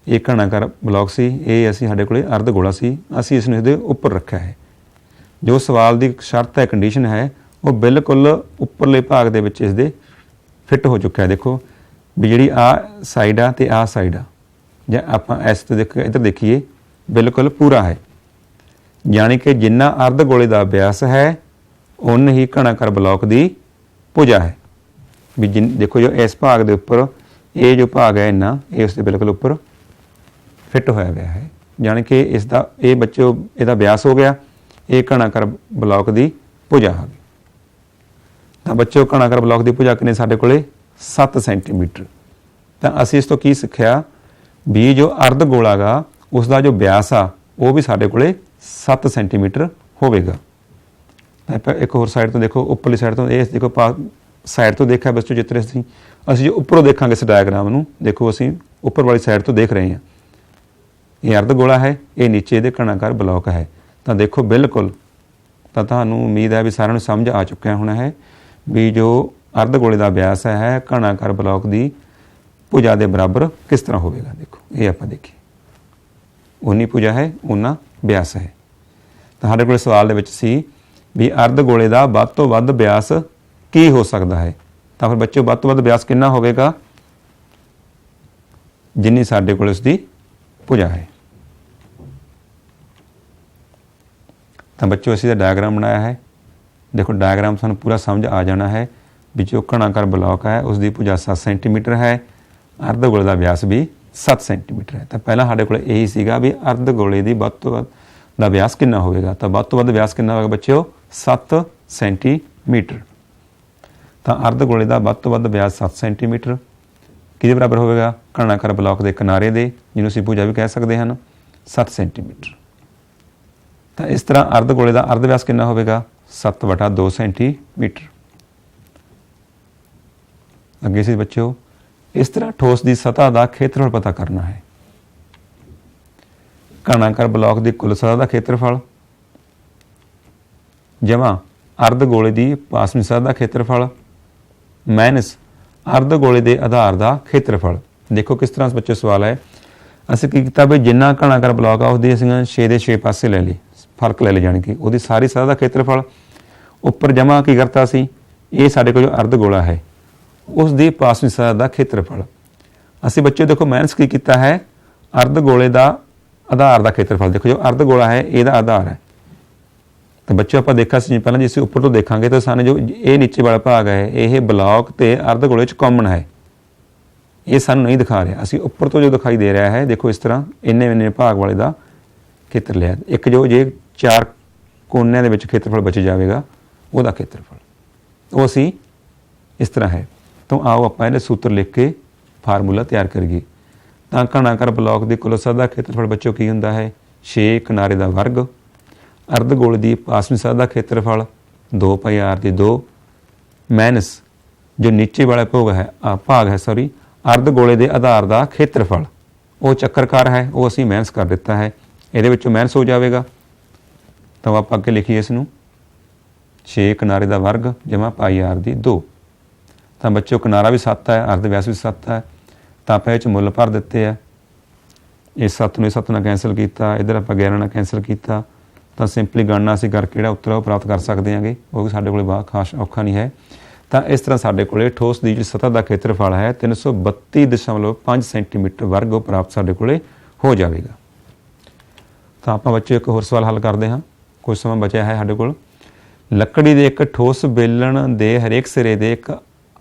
ਇਹ ਘਣਾਕਾਰ ਬਲਾਕ ਸੀ, ਇਹ ਅਸੀਂ ਸਾਡੇ ਕੋਲ ਅਰਧ ਗੋਲਾ ਸੀ, ਅਸੀਂ ਇਸ ਨੂੰ ਇਹਦੇ ਉੱਪਰ ਰੱਖਿਆ ਹੈ। ਜੋ ਸਵਾਲ ਦੀ ਸ਼ਰਤ ਹੈ, ਕੰਡੀਸ਼ਨ ਹੈ, ਉਹ ਬਿਲਕੁਲ ਉੱਪਰਲੇ ਭਾਗ ਦੇ ਵਿੱਚ ਇਸ ਦੇ ਫਿੱਟ ਹੋ ਚੁੱਕਿਆ। ਦੇਖੋ ਵੀ ਜਿਹੜੀ ਆਹ ਸਾਈਡ ਆ ਅਤੇ ਆਹ ਸਾਈਡ ਆ, ਜਾਂ ਆਪਾਂ ਇਸ ਤੋਂ ਇੱਧਰ ਦੇਖੀਏ ਬਿਲਕੁਲ ਪੂਰਾ ਹੈ, ਯਾਨੀ ਕਿ ਜਿੰਨਾ ਅਰਧ ਗੋਲੇ ਦਾ ਵਿਆਸ ਹੈ ਉਨ ਹੀ ਘਣਾਕਾਰ ਬਲਾਕ ਦੀ ਭੁਜਾ ਹੈ। ਵੀ ਦੇਖੋ ਜੋ ਇਸ ਭਾਗ ਦੇ ਉੱਪਰ ਇਹ ਜੋ ਭਾਗ ਹੈ ਇੰਨਾ, ਇਹ ਉਸ ਦੇ ਬਿਲਕੁਲ ਉੱਪਰ ਫਿੱਟ ਹੋਇਆ ਗਿਆ ਹੈ, ਯਾਨੀ ਕਿ ਇਸ ਦਾ ਇਹ ਬੱਚੋ ਇਹਦਾ ਵਿਆਸ ਹੋ ਗਿਆ, ਇਹ ਘਣਾਕਾਰ ਬਲਾਕ ਦੀ ਭੁਜਾ ਆ ਗਈ। ਤਾਂ ਬੱਚੋ ਘਣਾਕਾਰ ਬਲਾਕ ਦੀ ਭੁਜਾ ਕਿੰਨੇ ਸਾਡੇ ਕੋਲੇ? 7 ਸੈਂਟੀਮੀਟਰ। ਤਾਂ ਅਸੀਂ ਇਸ ਤੋਂ ਕੀ ਸਿੱਖਿਆ ਵੀ ਜੋ ਅਰਧ ਗੋਲਾ ਗਾ ਉਸ ਦਾ ਜੋ ਵਿਆਸ ਆ ਉਹ ਵੀ ਸਾਡੇ ਕੋਲੇ 7 ਸੈਂਟੀਮੀਟਰ ਹੋਵੇਗਾ। ਤਾਂ ਇੱਕ ਹੋਰ ਸਾਈਡ ਤੋਂ ਦੇਖੋ, ਉੱਪਰਲੀ ਸਾਈਡ ਤੋਂ ਇਹ ਦੇਖੋ ਸਾਈਡ ਤੋਂ ਦੇਖਿਆ ਬੱਚੋ ਚਿੱਤਰ ਅਸੀਂ ਜੋ ਉੱਪਰੋਂ ਦੇਖਾਂਗੇ ਇਸ ਡਾਇਗਰਾਮ ਨੂੰ, ਦੇਖੋ ਅਸੀਂ ਉੱਪਰ ਵਾਲੀ ਸਾਈਡ ਤੋਂ ਦੇਖ ਰਹੇ ਹਾਂ, ਇਹ ਅਰਧ ਗੋਲਾ ਹੈ, ਇਹ ਨੀਚੇ ਇਹਦੇ ਘਣਾਕਾਰ ਬਲਾਕ ਹੈ। ਤਾਂ ਦੇਖੋ ਬਿਲਕੁਲ, ਤਾਂ ਤੁਹਾਨੂੰ ਉਮੀਦ ਹੈ ਵੀ ਸਾਰਿਆਂ ਨੂੰ ਸਮਝ ਆ ਚੁੱਕਿਆ ਹੋਣਾ ਹੈ ਵੀ ਜੋ ਅਰਧ ਗੋਲੇ ਦਾ ਵਿਆਸ ਹੈ ਘਣਾਕਾਰ ਬਲਾਕ ਦੀ ਭੁਜਾ ਦੇ ਬਰਾਬਰ ਕਿਸ ਤਰ੍ਹਾਂ ਹੋਵੇਗਾ। ਦੇਖੋ ਇਹ ਆਪਾਂ ਦੇਖੀਏ, ਉਨੀ ਭੁਜਾ ਹੈ ਉਨਾ ਵਿਆਸ ਹੈ। ਤਾਂ ਸਾਡੇ ਕੋਲ ਸਵਾਲ ਦੇ ਵਿੱਚ ਸੀ ਵੀ ਅਰਧ ਗੋਲੇ ਦਾ ਵੱਧ ਤੋਂ ਵੱਧ ਵਿਆਸ ਕੀ ਹੋ ਸਕਦਾ ਹੈ। ਤਾਂ ਫਿਰ ਬੱਚੇ ਵੱਧ ਤੋਂ ਵੱਧ ਵਿਆਸ ਕਿੰਨਾ ਹੋਵੇਗਾ? ਜਿੰਨੀ ਸਾਡੇ ਕੋਲ ਉਸਦੀ ਭੁਜਾ ਹੈ। ਤਾਂ ਬੱਚੋ ਅਸੀਂ ਦਾ ਡਾਇਗਰਾਮ ਬਣਾਇਆ ਹੈ। ਦੇਖੋ ਡਾਇਗਰਾਮ ਸਾਨੂੰ ਪੂਰਾ ਸਮਝ ਆ ਜਾਣਾ ਹੈ ਵੀ ਜੋ ਘਣਾਕਾਰ ਬਲਾਕ ਹੈ ਉਸ ਦੀ ਭੁਜਾ 7 ਸੈਂਟੀਮੀਟਰ ਹੈ, ਅਰਧ ਗੋਲੇ ਦਾ ਵਿਆਸ ਵੀ 7 ਸੈਂਟੀਮੀਟਰ ਹੈ। ਤਾਂ ਪਹਿਲਾਂ ਸਾਡੇ ਕੋਲ ਇਹੀ ਸੀਗਾ ਵੀ ਅਰਧ ਗੋਲੇ ਦੀ ਵੱਧ ਤੋਂ ਵੱਧ ਦਾ ਵਿਆਸ ਕਿੰਨਾ ਹੋਵੇਗਾ। ਤਾਂ ਵੱਧ ਤੋਂ ਵੱਧ ਵਿਆਸ ਕਿੰਨਾ ਹੋਵੇਗਾ ਬੱਚਿਓ? 7 ਸੈਂਟੀਮੀਟਰ। ਤਾਂ ਅਰਧ ਗੋਲੇ ਦਾ ਵੱਧ ਤੋਂ ਵੱਧ ਵਿਆਸ 7 ਸੈਂਟੀਮੀਟਰ ਕਿਹਦੇ ਬਰਾਬਰ ਹੋਵੇਗਾ? ਘਣਾਕਾਰ ਬਲਾਕ ਦੇ ਕਿਨਾਰੇ ਦੇ, ਜਿਹਨੂੰ ਅਸੀਂ ਭੁਜਾ ਵੀ ਕਹਿ ਸਕਦੇ ਹਨ, 7 ਸੈਂਟੀਮੀਟਰ। ਤਾਂ ਇਸ ਤਰ੍ਹਾਂ ਅਰਧ ਗੋਲੇ ਦਾ ਅਰਧ ਵਿਆਸ ਕਿੰਨਾ ਹੋਵੇਗਾ? 7/2 ਸੈਂਟੀਮੀਟਰ। ਅੱਗੇ ਸੀ ਬੱਚਿਓ ਇਸ ਤਰ੍ਹਾਂ ਠੋਸ ਦੀ ਸਤ੍ਹਾ ਦਾ ਖੇਤਰਫਲ ਪਤਾ ਕਰਨਾ ਹੈ। ਘਣਾਕਾਰ ਬਲਾਕ ਦੀ ਕੁੱਲ ਸਤ੍ਹਾ ਦਾ ਖੇਤਰਫਲ ਜਮਾ ਅਰਧ ਗੋਲੇ ਦੀ ਪਾਸਵੀਂ ਸਤ੍ਹਾ ਦਾ ਖੇਤਰਫਲ ਮਾਈਨਸ ਅਰਧ ਗੋਲੇ ਦੇ ਆਧਾਰ ਦਾ ਖੇਤਰਫਲ। ਦੇਖੋ ਕਿਸ ਤਰ੍ਹਾਂ ਬੱਚੇ ਸਵਾਲ ਹੈ, ਅਸੀਂ ਕੀ ਕੀਤਾ ਵੀ ਜਿੰਨਾ ਘਣਾਕਾਰ ਬਲਾਕ ਆ ਉਹਦੀ ਅਸੀਂ 6 ਦੇ 6 ਪਾਸੇ ਲੈ ਲਈ, ਫਰਕ ਲੈ ਲਈ, ਜਾਣੀ ਕਿ ਉਹਦੀ ਸਾਰੀ ਸਤ੍ਹਾ ਦਾ ਖੇਤਰਫਲ ਉੱਪਰ ਜਮਾ ਕੀ ਕਰਤਾ ਸੀ, ਇਹ ਸਾਡੇ ਕੋਲ ਜੋ ਅਰਧ ਗੋਲਾ ਹੈ ਉਸ ਦੀ ਪਾਸਵੀਂ ਸਤ੍ਹਾ ਦਾ ਖੇਤਰਫਲ। ਅਸੀਂ ਬੱਚੇ ਦੇਖੋ ਮਾਈਨਸ ਕੀ ਕੀਤਾ ਹੈ, ਅਰਧ ਗੋਲੇ ਦਾ ਆਧਾਰ ਦਾ ਖੇਤਰਫਲ। ਦੇਖੋ ਜੋ ਅਰਧ ਗੋਲਾ ਹੈ ਇਹਦਾ ਆਧਾਰ ਹੈ, ਤਾਂ ਬੱਚਿਓ ਆਪਾਂ ਦੇਖਿਆ ਸੀ ਪਹਿਲਾਂ ਜੇ ਅਸੀਂ ਉੱਪਰ ਤੋਂ ਦੇਖਾਂਗੇ ਤਾਂ ਸਾਨੂੰ ਜੋ ਇਹ ਨੀਚੇ ਵਾਲਾ ਭਾਗ ਹੈ ਇਹ ਬਲੌਕ ਤੇ ਅਰਧ ਗੋਲੇ 'ਚ ਕਾਮਨ ਹੈ, ਇਹ ਸਾਨੂੰ ਨਹੀਂ ਦਿਖਾ ਰਿਹਾ। ਅਸੀਂ ਉੱਪਰ ਤੋਂ ਜੋ ਦਿਖਾਈ ਦੇ ਰਿਹਾ ਹੈ ਦੇਖੋ ਇਸ ਤਰ੍ਹਾਂ ਇੰਨੇ ਭਾਗ ਵਾਲੇ ਦਾ ਖੇਤਰ ਲਿਆ। ਇੱਕ ਜੋ ਜੇ 4 ਕੋਨਿਆਂ ਦੇ ਵਿੱਚ ਖੇਤਰਫਲ ਬਚ ਜਾਵੇਗਾ ਉਹਦਾ ਖੇਤਰਫਲ ਉਹ ਅਸੀਂ ਇਸ ਤਰ੍ਹਾਂ ਹੈ। ਤਾਂ ਆਓ ਆਪਾਂ ਇਹਦੇ ਸੂਤਰ ਲਿਖ ਕੇ ਫਾਰਮੂਲਾ ਤਿਆਰ ਕਰੀਏ। ਤਾਂ ਘਣਾਕਾਰ ਬਲੌਕ ਦੀ ਕੁੱਲ ਸਤ੍ਹਾ ਦਾ ਖੇਤਰਫਲ ਬੱਚੋ ਕੀ ਹੁੰਦਾ ਹੈ 6 ਕਿਨਾਰੇ ਦਾ ਵਰਗ, ਅਰਧ ਗੋਲੇ ਦੀ ਪਾਸਵੀਂ ਸਤ੍ਹਾ ਦਾ ਖੇਤਰਫਲ 2πr/2 ਮਾਈਨਸ ਜੋ ਨੀਚੇ ਵਾਲਾ ਭਾਗ ਹੈ ਅਰਧ ਗੋਲੇ ਦੇ ਆਧਾਰ ਦਾ ਖੇਤਰਫਲ ਉਹ ਚੱਕਰਕਾਰ ਹੈ, ਉਹ ਅਸੀਂ ਮਾਈਨਸ ਕਰ ਦਿੱਤਾ ਹੈ, ਇਹਦੇ ਵਿੱਚੋਂ ਮਾਈਨਸ ਹੋ ਜਾਵੇਗਾ। ਤਾਂ ਆਪਾਂ ਅੱਗੇ ਲਿਖੀਏ ਇਸ ਨੂੰ 6 ਕਿਨਾਰੇ ਦਾ ਵਰਗ ਜਮਾ πr/2। ਤਾਂ ਬੱਚੋ ਕਿਨਾਰਾ ਵੀ 7 ਹੈ, ਅਰਧ ਵਿਆਸ ਵੀ 7 ਹੈ, ਤਾਂ ਆਪਾਂ ਇਹ 'ਚ ਮੁੱਲ ਭਰ ਦਿੱਤੇ ਆ। ਇਸ 7 ਨੂੰ 7 ਨਾਲ ਕੈਂਸਲ ਕੀਤਾ, ਇੱਧਰ ਆਪਾਂ 11 ਨਾਲ ਕੈਂਸਲ ਕੀਤਾ, ਤਾਂ ਸਿੰਪਲੀ ਗਣਨਾ ਅਸੀਂ ਕਰਕੇ ਜਿਹੜਾ ਉੱਤਰ ਉਹ ਪ੍ਰਾਪਤ ਕਰ ਸਕਦੇ ਹਾਂਗੇ, ਉਹ ਵੀ ਸਾਡੇ ਕੋਲ ਬਹੁਤ ਖਾਸ ਔਖਾ ਨਹੀਂ ਹੈ। ਤਾਂ ਇਸ ਤਰ੍ਹਾਂ ਸਾਡੇ ਕੋਲੇ ਠੋਸ ਦੀ ਜਿਹੜੀ ਸਤ੍ਹਾ ਦਾ ਖੇਤਰਫਲ ਹੈ 332.5 ਸੈਂਟੀਮੀਟਰ ਵਰਗ ਉਹ ਪ੍ਰਾਪਤ ਸਾਡੇ ਕੋਲੇ ਹੋ ਜਾਵੇਗਾ। ਤਾਂ ਆਪਾਂ ਬੱਚੇ ਇੱਕ ਹੋਰ ਸਵਾਲ ਹੱਲ ਕਰਦੇ ਹਾਂ, ਕੁਝ ਸਮਾਂ ਬਚਿਆ ਹੈ ਸਾਡੇ ਕੋਲ। ਲੱਕੜੀ ਦੇ ਇੱਕ ਠੋਸ ਬੇਲਣ ਦੇ ਹਰੇਕ ਸਿਰੇ ਦੇ ਇੱਕ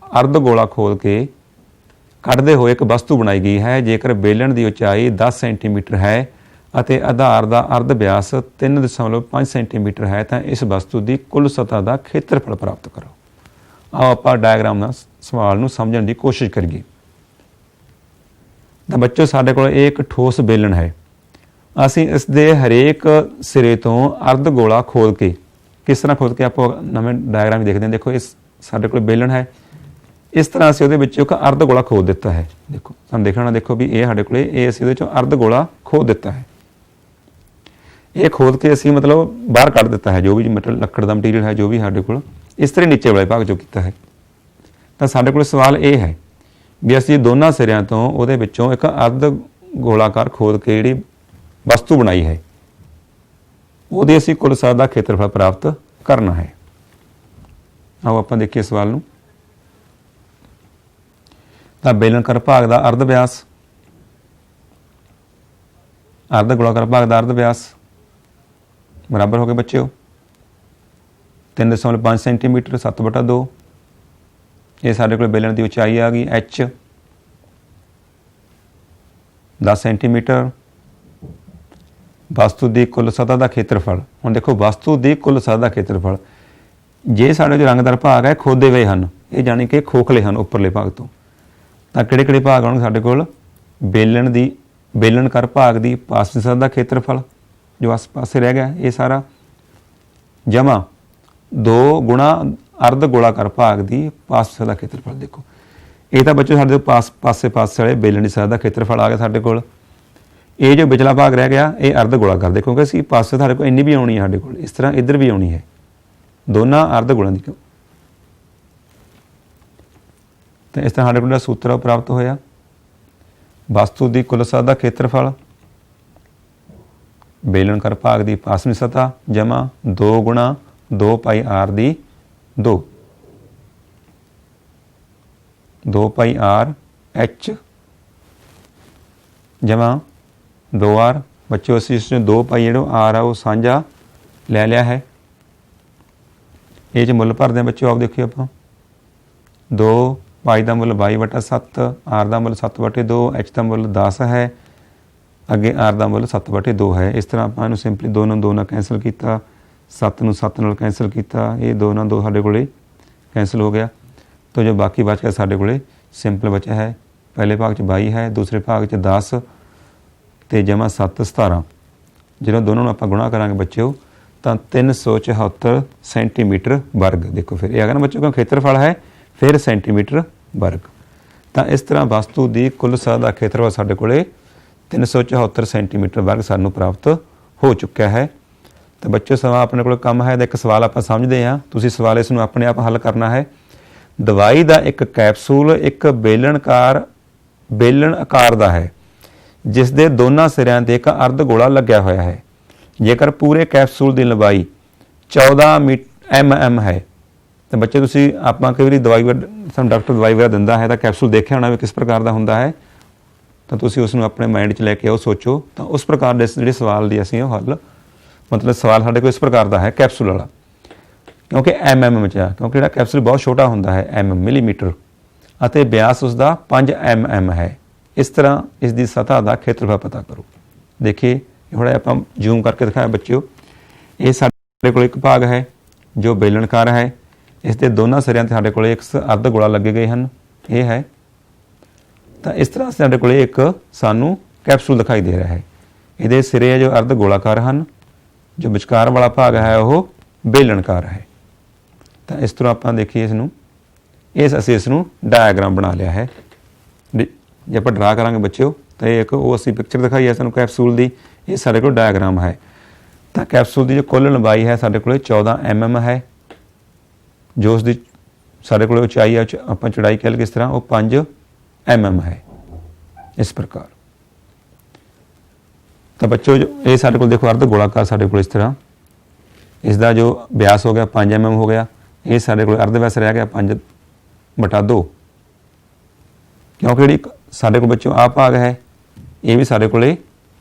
ਅਰਧ ਗੋਲਾ ਖੋਲ ਕੇ ਕੱਢਦੇ ਹੋਏ ਇੱਕ ਵਸਤੂ ਬਣਾਈ ਗਈ ਹੈ। ਜੇਕਰ ਬੇਲਣ ਦੀ ਉਚਾਈ 10 ਸੈਂਟੀਮੀਟਰ ਹੈ ਅਤੇ ਆਧਾਰ ਦਾ ਅਰਧ ਵਿਆਸ 3.5 ਸੈਂਟੀਮੀਟਰ ਹੈ ਤਾਂ ਇਸ ਵਸਤੂ ਦੀ ਕੁੱਲ ਸਤ੍ਹਾ ਦਾ ਖੇਤਰਫਲ ਪ੍ਰਾਪਤ ਕਰੋ। ਆਓ ਆਪਾਂ ਡਾਇਗਰਾਮ ਨਾਲ ਸਵਾਲ ਨੂੰ ਸਮਝਣ ਦੀ ਕੋਸ਼ਿਸ਼ ਕਰੀਏ। ਤਾਂ ਬੱਚੋ ਸਾਡੇ ਕੋਲ ਇਹ ਇੱਕ ਠੋਸ ਬੇਲਣ ਹੈ, ਅਸੀਂ ਇਸ ਦੇ ਹਰੇਕ ਸਿਰੇ ਤੋਂ ਅਰਧ ਗੋਲਾ ਖੋਲ ਕੇ, ਕਿਸ ਤਰ੍ਹਾਂ ਖੋਲ ਕੇ ਆਪਾਂ ਨਵੇਂ ਡਾਇਗਰਾਮ ਦੇਖਦੇ ਹਾਂ। ਦੇਖੋ ਇਸ ਸਾਡੇ ਕੋਲ ਬੇਲਣ ਹੈ, ਇਸ ਤਰ੍ਹਾਂ ਅਸੀਂ ਉਹਦੇ ਵਿੱਚ ਇੱਕ ਅਰਧ ਗੋਲਾ ਖੋਦ ਦਿੱਤਾ ਹੈ। ਦੇਖੋ ਸਾਨੂੰ ਦੇਖਣਾ, ਦੇਖੋ ਵੀ ਇਹ ਸਾਡੇ ਕੋਲ ਇਹ ਅਸੀਂ ਉਹਦੇ ਚੋਂ ਅਰਧ ਗੋਲਾ ਖੋਦ ਦਿੱਤਾ ਹੈ। ਇਹ ਖੋਦ ਕੇ ਅਸੀਂ ਮਤਲਬ ਬਾਹਰ ਕੱਢ ਦਿੱਤਾ ਹੈ ਜੋ ਵੀ ਮਤਲਬ ਲੱਕੜ ਦਾ ਮਟੀਰੀਅਲ ਹੈ ਜੋ ਵੀ ਸਾਡੇ ਕੋਲ, ਇਸ ਤਰ੍ਹਾਂ ਨੀਚੇ ਵਾਲੇ ਭਾਗ ਚੋਂ ਕੀਤਾ ਹੈ। ਤਾਂ ਸਾਡੇ ਕੋਲ ਸਵਾਲ ਇਹ ਹੈ ਵੀ ਅਸੀਂ ਦੋਨਾਂ ਸਿਰਿਆਂ ਤੋਂ ਉਹਦੇ ਵਿੱਚੋਂ ਇੱਕ ਅਰਧ ਗੋਲਾਕਾਰ ਖੋਦ ਕੇ ਜਿਹੜੀ ਵਸਤੂ ਬਣਾਈ ਹੈ ਉਹਦੀ ਅਸੀਂ ਕੁੱਲ ਸਤ੍ਹਾ ਦਾ ਖੇਤਰਫਲ ਪ੍ਰਾਪਤ ਕਰਨਾ ਹੈ। ਆਓ ਆਪਾਂ ਦੇਖੀਏ ਸਵਾਲ ਨੂੰ। ਤਾਂ ਬੇਲਣਾਕਾਰ ਭਾਗ ਦਾ ਅਰਧ ਵਿਆਸ, ਅਰਧ ਗੋਲਾਕਾਰ ਭਾਗ ਦਾ ਅਰਧ ਵਿਆਸ ਬਰਾਬਰ ਹੋ ਗਏ ਬੱਚਿਓ 3.5 ਸੈਂਟੀਮੀਟਰ 7/2। ਇਹ ਸਾਡੇ ਕੋਲ ਬੇਲਣ ਦੀ ਉਚਾਈ ਆ ਗਈ h 10 ਸੈਂਟੀਮੀਟਰ। ਵਸਤੂ ਦੀ ਕੁੱਲ ਸਤ੍ਹਾ ਦਾ ਖੇਤਰਫਲ, ਹੁਣ ਦੇਖੋ ਵਸਤੂ ਦੀ ਕੁੱਲ ਸਤ੍ਹਾ ਦਾ ਖੇਤਰਫਲ, ਜੇ ਸਾਡੇ ਜੋ ਰੰਗਦਾਰ ਭਾਗ ਹੈ ਖੋਦੇ ਹੋਏ ਹਨ, ਇਹ ਜਾਣੀ ਕਿ ਖੋਖਲੇ ਹਨ ਉੱਪਰਲੇ ਭਾਗ ਤੋਂ, ਤਾਂ ਕਿਹੜੇ ਕਿਹੜੇ ਭਾਗ ਆਉਣਗੇ ਸਾਡੇ ਕੋਲ ਬੇਲਣਕਾਰ ਭਾਗ ਦੀ ਪਾਸਵੀਂ ਸਤ੍ਹਾ ਦਾ ਖੇਤਰਫਲ ਜੋ ਆਸ ਪਾਸੇ ਰਹਿ ਗਿਆ ਇਹ ਸਾਰਾ ਜਮਾ 2 ਗੁਣਾ ਅਰਧ ਗੋਲਾਕਾਰ ਭਾਗ ਦੀ ਪਾਸਵੀਂ ਸਤ੍ਹਾ ਦਾ ਖੇਤਰਫਲ। ਦੇਖੋ ਇਹ ਤਾਂ ਬੱਚੇ ਸਾਡੇ ਪਾਸੇ ਵਾਲੇ ਬੇਲਣ ਦੀ ਸਤ੍ਹਾ ਦਾ ਖੇਤਰਫਲ ਆ ਗਿਆ ਸਾਡੇ ਕੋਲ। ਇਹ ਜੋ ਵਿਚਲਾ ਭਾਗ ਰਹਿ ਗਿਆ ਇਹ ਅਰਧ ਗੋਲਾਕਾਰ, ਦੇਖੋਗੇ ਅਸੀਂ ਪਾਸੇ ਸਾਡੇ ਕੋਲ ਇੰਨੀ ਵੀ ਆਉਣੀ ਹੈ ਸਾਡੇ ਕੋਲ, ਇਸ ਤਰ੍ਹਾਂ ਇੱਧਰ ਵੀ ਆਉਣੀ ਹੈ, ਦੋਨਾਂ ਅਰਧ ਗੋਲਾਂ ਦੀ। ਤਾਂ ਇਸ ਤਰ੍ਹਾਂ ਸਾਡੇ ਕੋਲ ਸੂਤਰ ਪ੍ਰਾਪਤ ਹੋਇਆ ਵਸਤੂ ਦੀ ਕੁੱਲ ਸਤ੍ਹਾ ਦਾ ਖੇਤਰਫਲ ਬੇਲਣਕਾਰ ਭਾਗ ਦੀ ਪਾਸਵੀਂ ਸਤ੍ਹਾ ਜਮਾ 2 ਗੁਣਾ 2πr/2 2πr/h ਜਮਾ 2r। ਬੱਚੋ ਅਸੀਂ ਇਸ ਨੂੰ 2π ਜਿਹੜਾ r ਆ ਉਹ ਸਾਂਝਾ ਲੈ ਲਿਆ ਹੈ। ਇਹ 'ਚ ਮੁੱਲ ਭਰਦੇ ਹਾਂ ਬੱਚੋ, ਆਪ ਦੇਖਿਓ ਆਪਾਂ 2π ਦਾ ਮੁੱਲ 22/7, r ਦਾ ਮੁੱਲ 7/2, h ਦਾ ਮੁੱਲ 10 ਹੈ, ਅੱਗੇ r ਦਾ ਮੁੱਲ 7/2 ਹੈ। ਇਸ ਤਰ੍ਹਾਂ ਆਪਾਂ ਇਹਨੂੰ ਸਿੰਪਲੀ 2 ਨੂੰ 2 ਨਾਲ ਕੈਂਸਲ ਕੀਤਾ, 7 ਨੂੰ 7 ਨਾਲ ਕੈਂਸਲ ਕੀਤਾ, ਇਹ 2 ਨਾਲ 2 ਸਾਡੇ ਕੋਲੇ ਕੈਂਸਲ ਹੋ ਗਿਆ। ਤਾਂ ਜੋ ਬਾਕੀ ਬਚ ਗਿਆ ਸਾਡੇ ਕੋਲੇ ਸਿੰਪਲ ਬਚਿਆ ਹੈ, ਪਹਿਲੇ ਭਾਗ 'ਚ 22 ਹੈ, ਦੂਸਰੇ ਭਾਗ 'ਚ 10 ਤੇ ਜਮਾ 7 17। ਜਦੋਂ ਦੋਨੋਂ ਨੂੰ ਆਪਾਂ ਗੁਣਾ ਕਰਾਂਗੇ ਬੱਚਿਓ ਤਾਂ 374 ਸੈਂਟੀਮੀਟਰ ਵਰਗ। ਦੇਖੋ ਫਿਰ ਇਹ ਅਗਰ ਬੱਚਿਓ ਦਾ ਖੇਤਰਫਲ ਹੈ ਫਿਰ ਸੈਂਟੀਮੀਟਰ ਵਰਗ। ਤਾਂ ਇਸ ਤਰ੍ਹਾਂ ਵਸਤੂ ਦੀ ਕੁੱਲ ਸਤ੍ਹਾ ਦਾ ਖੇਤਰਫਲ ਸਾਡੇ ਕੋਲੇ 374 ਸੈਂਟੀਮੀਟਰ ਵਰਗ ਸਾਨੂੰ ਪ੍ਰਾਪਤ ਹੋ ਚੁੱਕਿਆ ਹੈ। ਤਾਂ ਬੱਚਿਓ ਸਮਾਂ ਆਪਣੇ ਕੋਲ ਕੰਮ ਹੈ ਤਾਂ ਇੱਕ ਸਵਾਲ ਆਪਾਂ ਸਮਝਦੇ ਹਾਂ, ਤੁਸੀਂ ਸਵਾਲ ਇਸ ਨੂੰ ਆਪਣੇ ਆਪ ਹੱਲ ਕਰਨਾ ਹੈ। ਦਵਾਈ ਦਾ ਇੱਕ ਕੈਪਸੂਲ ਇੱਕ ਬੇਲਣ ਆਕਾਰ ਦਾ ਹੈ ਜਿਸ ਦੇ ਦੋਨਾਂ ਸਿਰਿਆਂ ਤੇ ਇੱਕ ਅਰਧ ਗੋਲਾ ਲੱਗਿਆ ਹੋਇਆ ਹੈ। ਜੇਕਰ ਪੂਰੇ ਕੈਪਸੂਲ ਦੀ ਲੰਬਾਈ 14 mm ਹੈ ਤਾਂ ਬੱਚੇ ਤੁਸੀਂ ਆਪਾਂ ਕਈ ਵਾਰੀ ਦਵਾਈ ਸਾਨੂੰ ਡਾਕਟਰ ਦਵਾਈ ਵਗੈਰਾ ਦਿੰਦਾ ਹੈ ਤਾਂ ਕੈਪਸੂਲ ਦੇਖਿਆ ਹੋਣਾ ਵੀ ਕਿਸ ਪ੍ਰਕਾਰ ਦਾ ਹੁੰਦਾ ਹੈ, ਤਾਂ ਤੁਸੀਂ ਉਸ ਨੂੰ ਆਪਣੇ ਮਾਈਂਡ 'ਚ ਲੈ ਕੇ ਆਓ, ਸੋਚੋ। ਤਾਂ ਉਸ ਪ੍ਰਕਾਰ ਦੇ ਜਿਹੜੇ ਸਵਾਲ ਦੀ ਅਸੀਂ ਉਹ ਹੱਲ मतलब सवाल साढ़े को इस प्रकार का है कैप्सूल वाला, क्योंकि MM च आ, क्योंकि जो कैप्सूल बहुत छोटा होंदा है MM मिलीमीटर ਅਤੇ व्यास उसका 5 mm है। इस तरह इसकी सतह का खेत्रफल पता करो। देखिए थोड़ा आप जूम करके दिखाया बच्चों, ये साढ़े को एक भाग है जो बेलनकार है, इसके दोनों सिरों से साढ़े को एक अर्ध गोला लगे गए हैं, ये है। तो इस तरह साढ़े को एक सानू कैप्सूल दिखाई दे रहा है, ये सिरे जो अर्ध गोलाकार हैं, जो विचकार वाला भाग है वह बेलनकार है। तो इस तरह आप देखिए इसनूं, असीं इसनूं डायग्राम बना लिया है। जे आप ड्रा करांगे बच्चों तो एक वो असीं पिक्चर दिखाई है सानूं कैप्सूल की, ये साढ़े को डायग्राम है। तो कैप्सूल की जो कुल लंबाई है साढ़े को 14 mm है, जो उसकी साढ़े को उचाई है आप चौड़ाई कह किस तरह वो 5 mm है। इस प्रकार तो बच्चों ये साढ़े को देखो अर्ध गोलाकार साढ़े को इस तरह, इसका जो व्यास हो गया 5 mm हो गया, ये साढ़े को अर्ध व्यास रह गया 5/2, क्योंकि जी साढ़े को बच्चों आ भाग है ये भी साढ़े को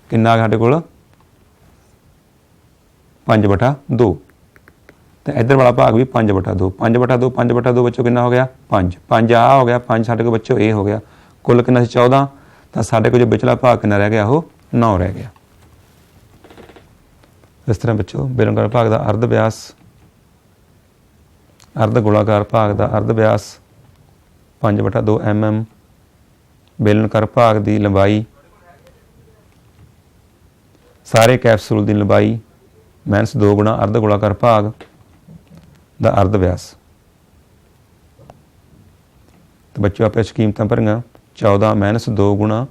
किन्ना साढ़े को 5/2, तो इधर वाला भाग भी 5/2 5/2 बच्चों कितना हो गया 5 आ हो गया 5 साढ़े को बच्चों ये हो गया, कुल कितना 14, तो साढ़े को जो बिचला भाग कितना रह गया वो 9 रह गया। इस तरह बच्चों बेलनकार भाग का अर्ध व्यास, अर्ध गोलाकार भाग का अर्ध व्यास 5/2 mm, बेलनकार भाग की लंबाई, सारे कैप्सूल की लंबाई -2 गुणा अर्ध गोलाकार भाग का अर्ध व्यास। तो बच्चों आप कीमत भरियाँ 14 - 2 गुणा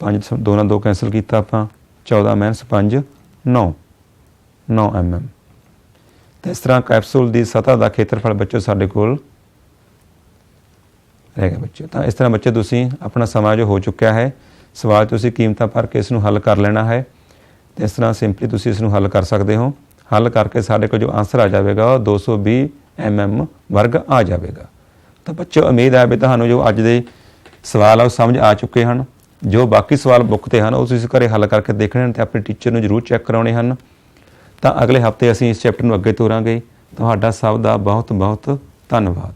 5, 2 ਨਾਲ 2 कैंसल किया आप 14 - 5 9 mm। तो इस तरह कैप्सूल की सतह का खेत्रफल बच्चों साढ़े कोल रह गया बच्चों। तो इस तरह बच्चे तुसीं अपना समा जो हो चुका है, सवाल तुसीं कीमतां भर के इसनूं हल कर लेना है। तो इस तरह सिंपली तुसीं इसनूं हल कर सकते हो, हल करके साढ़े को जो आंसर आ जाएगा वो 220 mm वर्ग आ जाएगा। तो बच्चों उम्मीद है भी तुहानूं जो अज दे सवाल आ समझ आ चुके हैं, जो बाकी सवाल बुक ते हैं वो तुसीं घरे हल करके देखने हैं, तो अपने टीचर नूं जरूर चैक कराने हैं। तो अगले हफ्ते असीं इस चैप्टर नूं अगे तोरांगे। तुहाडा सब दा बहुत बहुत धन्नवाद।